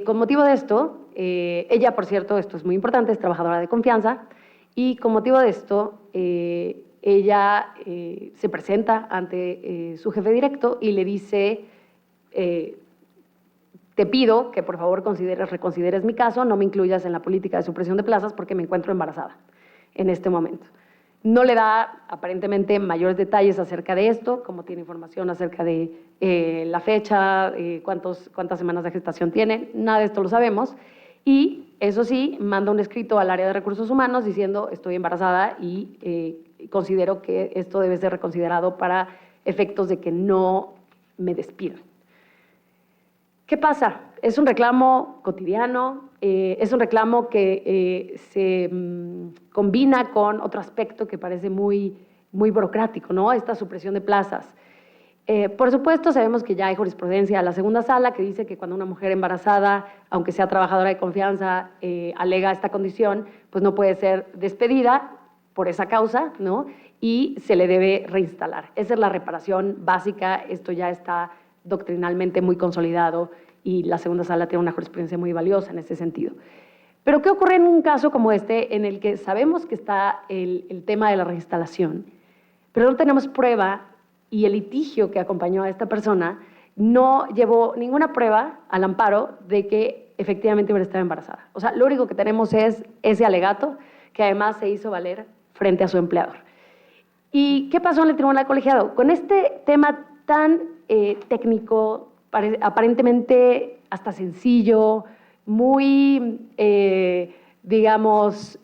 Con motivo de esto, ella, por cierto, esto es muy importante, es trabajadora de confianza, y con motivo de esto, ella se presenta ante su jefe directo y le dice, te pido que por favor reconsideres mi caso, no me incluyas en la política de supresión de plazas porque me encuentro embarazada en este momento. No le da aparentemente mayores detalles acerca de esto, como tiene información acerca de la fecha, cuántas semanas de gestación tiene, nada de esto lo sabemos. Y eso sí, manda un escrito al área de recursos humanos diciendo estoy embarazada y considero que esto debe ser reconsiderado para efectos de que no me despidan. ¿Qué pasa? Es un reclamo cotidiano, es un reclamo que se combina con otro aspecto que parece muy burocrático, ¿no? Esta supresión de plazas. Por supuesto, sabemos que ya hay jurisprudencia a la segunda sala que dice que cuando una mujer embarazada, aunque sea trabajadora de confianza, alega esta condición, pues no puede ser despedida por esa causa, ¿no? Y se le debe reinstalar. Esa es la reparación básica, esto ya está doctrinalmente muy consolidado y la segunda sala tiene una jurisprudencia muy valiosa en ese sentido. Pero ¿qué ocurre en un caso como este en el que sabemos que está el tema de la reinstalación, pero no tenemos prueba y el litigio que acompañó a esta persona no llevó ninguna prueba al amparo de que efectivamente hubiera estado embarazada? O sea, lo único que tenemos es ese alegato que además se hizo valer frente a su empleador. ¿Y qué pasó en el tribunal colegiado? Con este tema tan técnico, aparentemente hasta sencillo, muy, digamos,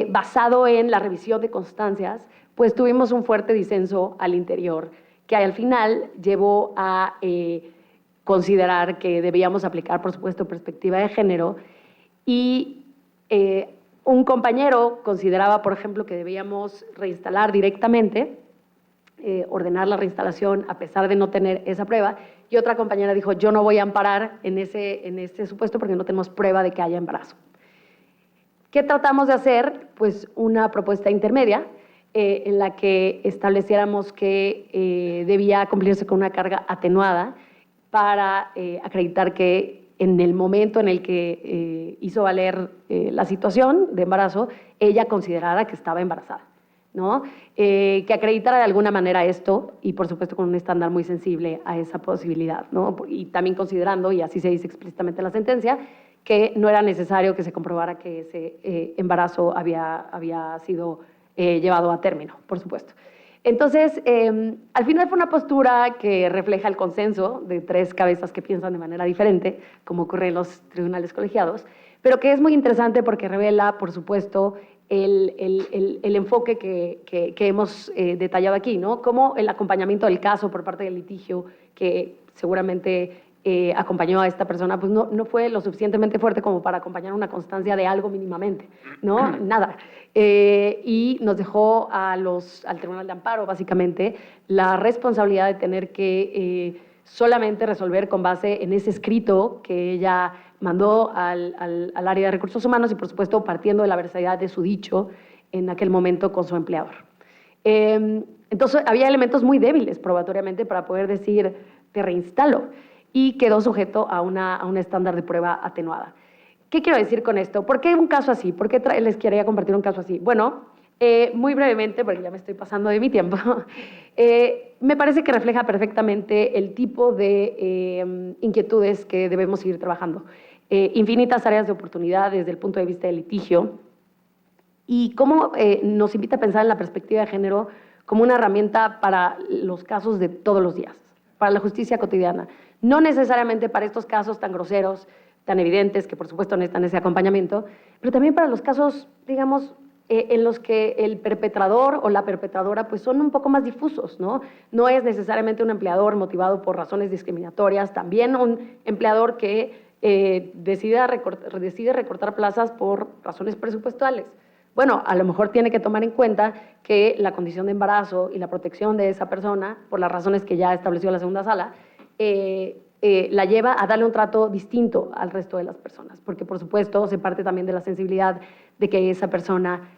basado en la revisión de constancias, pues tuvimos un fuerte disenso al interior que al final llevó a considerar que debíamos aplicar, por supuesto, perspectiva de género, y un compañero consideraba, por ejemplo, que debíamos reinstalar directamente, ordenar la reinstalación a pesar de no tener esa prueba, y otra compañera dijo, yo no voy a amparar en ese supuesto porque no tenemos prueba de que haya embarazo. ¿Qué tratamos de hacer? Pues una propuesta intermedia en la que estableciéramos que debía cumplirse con una carga atenuada para acreditar que en el momento en el que hizo valer la situación de embarazo, ella considerara que estaba embarazada, ¿no? Que acreditara de alguna manera esto y, por supuesto, con un estándar muy sensible a esa posibilidad, ¿no? Y también considerando, y así se dice explícitamente en la sentencia, que no era necesario que se comprobara que ese embarazo había sido llevado a término, por supuesto. Entonces, al final fue una postura que refleja el consenso de tres cabezas que piensan de manera diferente, como ocurre en los tribunales colegiados, pero que es muy interesante porque revela, por supuesto, el enfoque que hemos detallado aquí, ¿no? Como el acompañamiento del caso por parte del litigio, que seguramente acompañó a esta persona, pues no fue lo suficientemente fuerte como para acompañar una constancia de algo mínimamente, ¿no? Nada. Y nos dejó al Tribunal de Amparo, básicamente, la responsabilidad de tener que solamente resolver con base en ese escrito que ella mandó al área de recursos humanos y, por supuesto, partiendo de la veracidad de su dicho en aquel momento con su empleador. Entonces, había elementos muy débiles probatoriamente para poder decir, te reinstalo, y quedó sujeto a un estándar de prueba atenuada. ¿Qué quiero decir con esto? ¿Por qué un caso así? ¿Por qué les quería compartir un caso así? Bueno, muy brevemente, porque ya me estoy pasando de mi tiempo, me parece que refleja perfectamente el tipo de inquietudes que debemos seguir trabajando. Infinitas áreas de oportunidad desde el punto de vista del litigio, y cómo nos invita a pensar en la perspectiva de género como una herramienta para los casos de todos los días, para la justicia cotidiana. No necesariamente para estos casos tan groseros, tan evidentes, que por supuesto necesitan ese acompañamiento, pero también para los casos, digamos, en los que el perpetrador o la perpetradora pues son un poco más difusos, ¿no? No es necesariamente un empleador motivado por razones discriminatorias, también un empleador que decide recortar plazas por razones presupuestales. Bueno, a lo mejor tiene que tomar en cuenta que la condición de embarazo y la protección de esa persona, por las razones que ya estableció la segunda sala, la lleva a darle un trato distinto al resto de las personas, porque por supuesto se parte también de la sensibilidad de que esa persona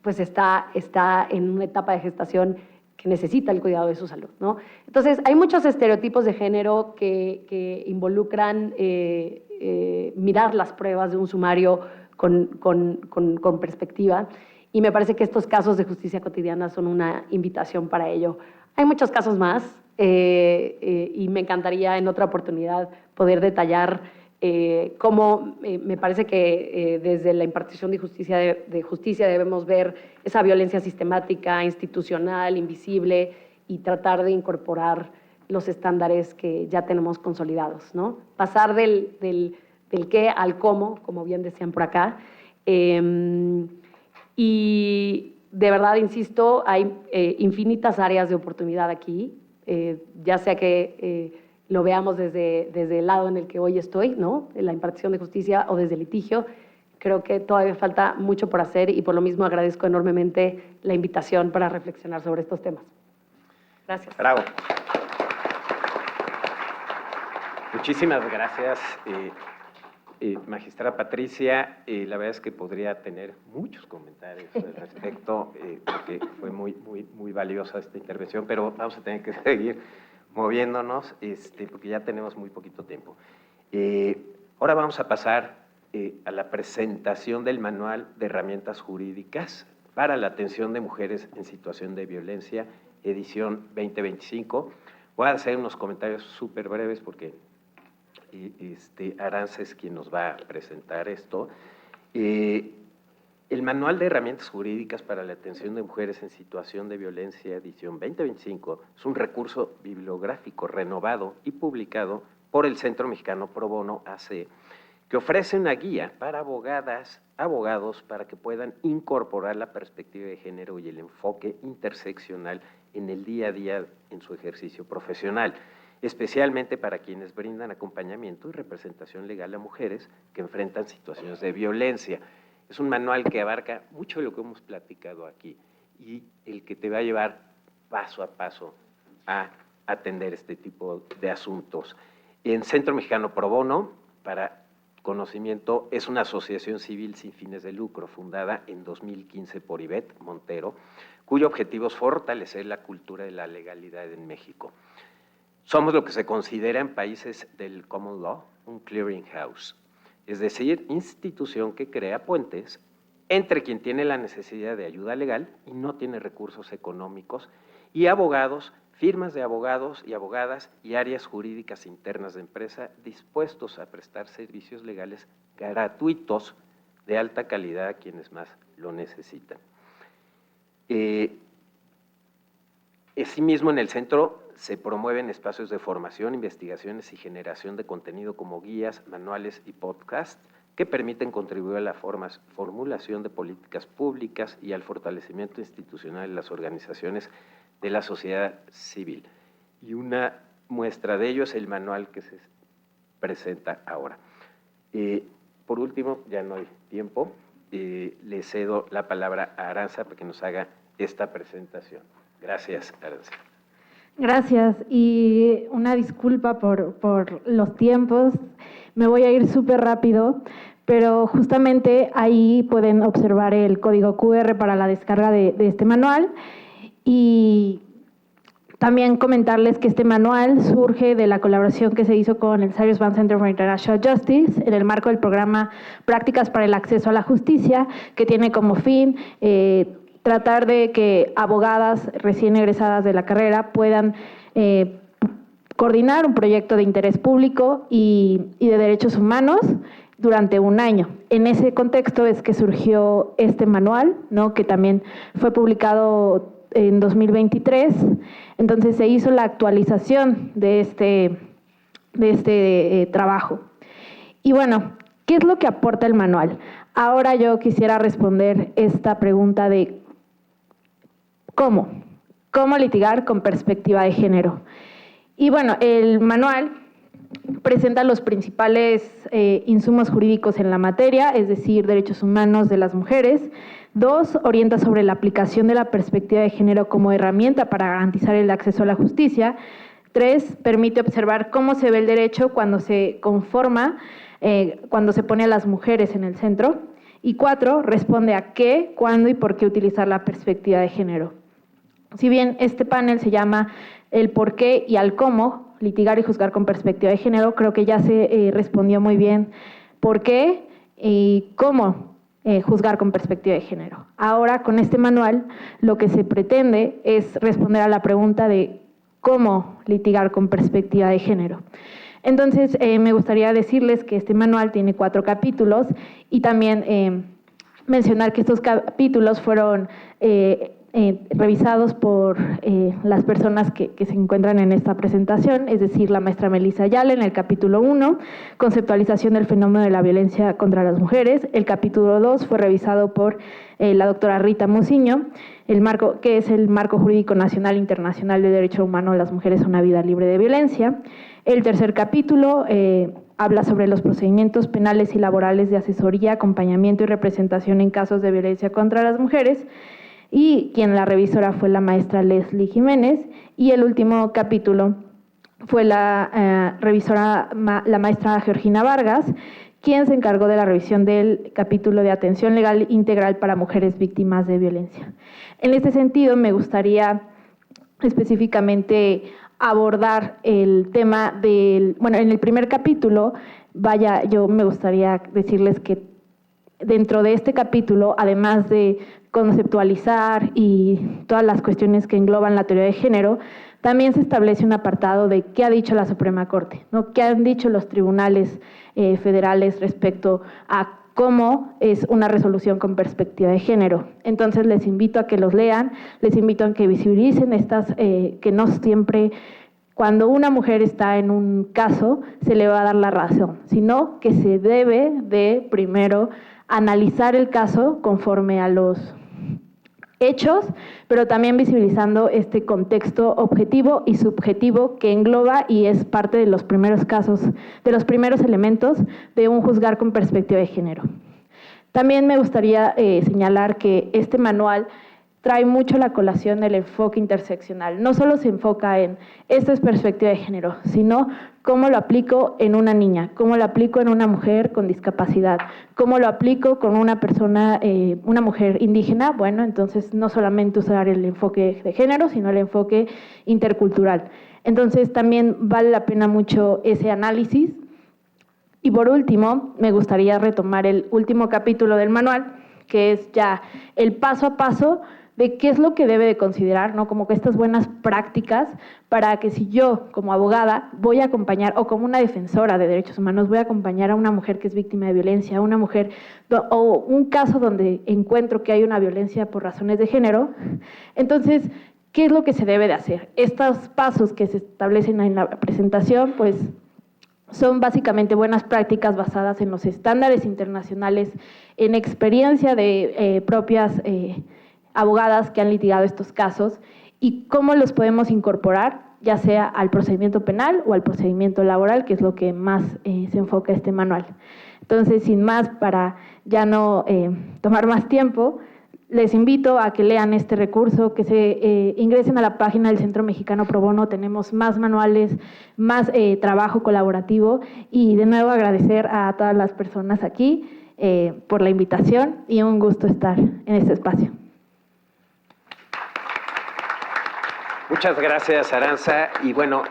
pues está en una etapa de gestación que necesita el cuidado de su salud, ¿no? Entonces, hay muchos estereotipos de género que involucran mirar las pruebas de un sumario con perspectiva, y me parece que estos casos de justicia cotidiana son una invitación para ello. Hay muchos casos más y me encantaría en otra oportunidad poder detallar cómo me parece que desde la impartición de justicia debemos ver esa violencia sistemática, institucional, invisible, y tratar de incorporar los estándares que ya tenemos consolidados, ¿no? Pasar del qué al cómo, como bien decían por acá. Y de verdad, insisto, hay infinitas áreas de oportunidad aquí, ya sea que lo veamos desde el lado en el que hoy estoy, ¿no? En la impartición de justicia, o desde el litigio. Creo que todavía falta mucho por hacer, y por lo mismo agradezco enormemente la invitación para reflexionar sobre estos temas. Gracias. Bravo. Muchísimas gracias, magistrada Patricia. La verdad es que podría tener muchos comentarios al respecto, porque fue muy valiosa esta intervención, pero vamos a tener que seguir moviéndonos, porque ya tenemos muy poquito tiempo. Ahora vamos a pasar a la presentación del Manual de Herramientas Jurídicas para la Atención de Mujeres en Situación de Violencia, edición 2025. Voy a hacer unos comentarios súper breves porque Aranza es quien nos va a presentar esto. El Manual de Herramientas Jurídicas para la Atención de Mujeres en Situación de Violencia, edición 2025, es un recurso bibliográfico renovado y publicado por el Centro Mexicano Pro Bono AC, que ofrece una guía para abogados para que puedan incorporar la perspectiva de género y el enfoque interseccional en el día a día en su ejercicio profesional. especialmente para quienes brindan acompañamiento y representación legal a mujeres que enfrentan situaciones de violencia. Es un manual que abarca mucho de lo que hemos platicado aquí y el que te va a llevar paso a paso a atender este tipo de asuntos. En Centro Mexicano Pro Bono, para conocimiento, es una asociación civil sin fines de lucro fundada en 2015 por Ivette Montero, cuyo objetivo es fortalecer la cultura de la legalidad en México. Somos lo que se considera en países del common law un clearinghouse, es decir, institución que crea puentes entre quien tiene la necesidad de ayuda legal y no tiene recursos económicos, y abogados, firmas de abogados y abogadas y áreas jurídicas internas de empresa dispuestos a prestar servicios legales gratuitos de alta calidad a quienes más lo necesitan. Asimismo, en el centro se promueven espacios de formación, investigaciones y generación de contenido como guías, manuales y podcasts que permiten contribuir a la formulación de políticas públicas y al fortalecimiento institucional de las organizaciones de la sociedad civil. Y una muestra de ello es el manual que se presenta ahora. Por último, ya no hay tiempo, le cedo la palabra a Aranza para que nos haga esta presentación. Gracias, Aranza. Gracias, y una disculpa por los tiempos. Me voy a ir súper rápido, pero justamente ahí pueden observar el código QR para la descarga de este manual. Y también comentarles que este manual surge de la colaboración que se hizo con el Cyrus Vance Center for International Justice en el marco del programa Prácticas para el Acceso a la Justicia, que tiene como fin tratar de que abogadas recién egresadas de la carrera puedan coordinar un proyecto de interés público y de derechos humanos durante un año. En ese contexto es que surgió este manual, ¿no?, que también fue publicado en 2023. Entonces se hizo la actualización de este trabajo. Y bueno, ¿qué es lo que aporta el manual? Ahora yo quisiera responder esta pregunta de ¿cómo litigar con perspectiva de género? Y bueno, el manual presenta los principales insumos jurídicos en la materia, es decir, derechos humanos de las mujeres. 2, orienta sobre la aplicación de la perspectiva de género como herramienta para garantizar el acceso a la justicia. 3, permite observar cómo se ve el derecho cuando se conforma, cuando se pone a las mujeres en el centro. Y 4, responde a qué, cuándo y por qué utilizar la perspectiva de género. Si bien este panel se llama el por qué y al cómo litigar y juzgar con perspectiva de género, creo que ya se respondió muy bien por qué y cómo juzgar con perspectiva de género. Ahora, con este manual, lo que se pretende es responder a la pregunta de cómo litigar con perspectiva de género. Entonces, me gustaría decirles que este manual tiene 4 capítulos y también mencionar que estos capítulos fueron revisados por las personas que se encuentran en esta presentación, es decir, la maestra Melissa Ayala en el capítulo 1, conceptualización del fenómeno de la violencia contra las mujeres. El capítulo 2 fue revisado por la doctora Rita Muciño, que es el Marco Jurídico Nacional e Internacional de Derecho Humano de las Mujeres a una Vida Libre de Violencia. El tercer capítulo habla sobre los procedimientos penales y laborales de asesoría, acompañamiento y representación en casos de violencia contra las mujeres, y quien la revisora fue la maestra Leslie Jiménez, y el último capítulo fue la revisora, la maestra Georgina Vargas, quien se encargó de la revisión del capítulo de atención legal integral para mujeres víctimas de violencia. En este sentido, me gustaría específicamente abordar el tema del, bueno, en el primer capítulo, yo me gustaría decirles que dentro de este capítulo, además de conceptualizar y todas las cuestiones que engloban la teoría de género, también se establece un apartado de qué ha dicho la Suprema Corte, ¿no?, qué han dicho los tribunales federales respecto a cómo es una resolución con perspectiva de género. Entonces les invito a que los lean, les invito a que visibilicen que no siempre cuando una mujer está en un caso se le va a dar la razón, sino que se debe de primero analizar el caso conforme a los hechos, pero también visibilizando este contexto objetivo y subjetivo que engloba y es parte de los primeros casos, de los primeros elementos de un juzgar con perspectiva de género. También me gustaría señalar que este manual trae mucho la colación del enfoque interseccional. No solo se enfoca en esto es perspectiva de género, sino cómo lo aplico en una niña, cómo lo aplico en una mujer con discapacidad, cómo lo aplico con una persona, una mujer indígena. Bueno, entonces no solamente usar el enfoque de género, sino el enfoque intercultural. Entonces también vale la pena mucho ese análisis. Y por último, me gustaría retomar el último capítulo del manual, que es ya el paso a paso de qué es lo que debe de considerar, ¿no? Como que estas buenas prácticas para que si yo, como abogada, voy a acompañar, o como una defensora de derechos humanos, voy a acompañar a una mujer que es víctima de violencia, a una mujer, o un caso donde encuentro que hay una violencia por razones de género, entonces, ¿qué es lo que se debe de hacer? Estos pasos que se establecen en la presentación, pues, son básicamente buenas prácticas basadas en los estándares internacionales, en experiencia de propias abogadas que han litigado estos casos y cómo los podemos incorporar, ya sea al procedimiento penal o al procedimiento laboral, que es lo que más se enfoca este manual. Entonces, sin más, para ya no tomar más tiempo, les invito a que lean este recurso, que se ingresen a la página del Centro Mexicano Pro Bono. Tenemos más manuales, más trabajo colaborativo y de nuevo agradecer a todas las personas aquí por la invitación y un gusto estar en este espacio. Muchas gracias, Aranza. Y bueno,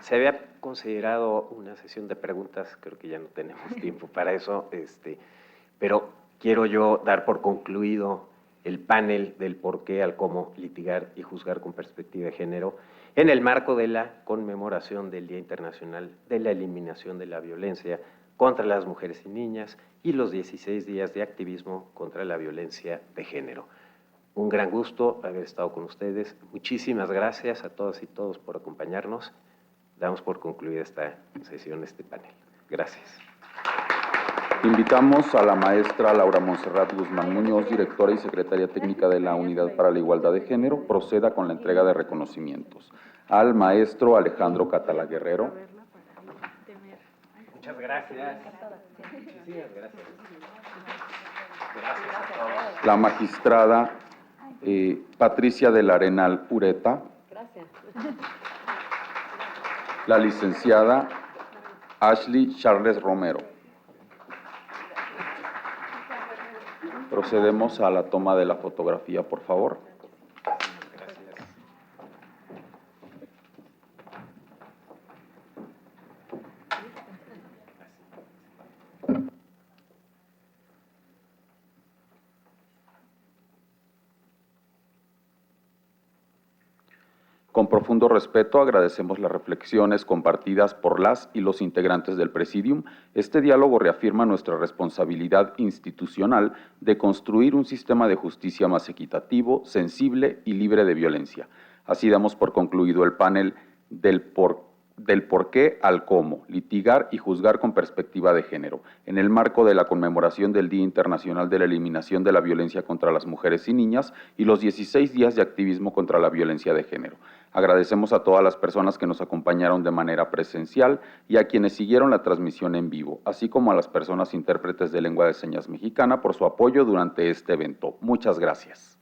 se había considerado una sesión de preguntas, creo que ya no tenemos tiempo para eso, pero quiero yo dar por concluido el panel del por qué al cómo litigar y juzgar con perspectiva de género en el marco de la conmemoración del Día Internacional de la Eliminación de la Violencia contra las Mujeres y Niñas y los 16 días de activismo contra la violencia de género. Un gran gusto haber estado con ustedes. Muchísimas gracias a todas y todos por acompañarnos. Damos por concluida esta sesión, este panel. Gracias. Invitamos a la maestra Laura Montserrat Guzmán Muñoz, directora y secretaria técnica de la Unidad para la Igualdad de Género, proceda con la entrega de reconocimientos. Al maestro Alejandro Catalá Guerrero. Muchas gracias. Muchísimas gracias. Gracias a todos. La magistrada Patricia del Arenal Ureta. Gracias. La licenciada Ashley Charles Romero. Procedemos a la toma de la fotografía, por favor. Con profundo respeto agradecemos las reflexiones compartidas por las y los integrantes del Presidium. Este diálogo reafirma nuestra responsabilidad institucional de construir un sistema de justicia más equitativo, sensible y libre de violencia. Así damos por concluido el panel del por qué al cómo, litigar y juzgar con perspectiva de género, en el marco de la conmemoración del Día Internacional de la Eliminación de la Violencia contra las Mujeres y Niñas y los 16 días de activismo contra la violencia de género. Agradecemos a todas las personas que nos acompañaron de manera presencial y a quienes siguieron la transmisión en vivo, así como a las personas intérpretes de lengua de señas mexicana por su apoyo durante este evento. Muchas gracias.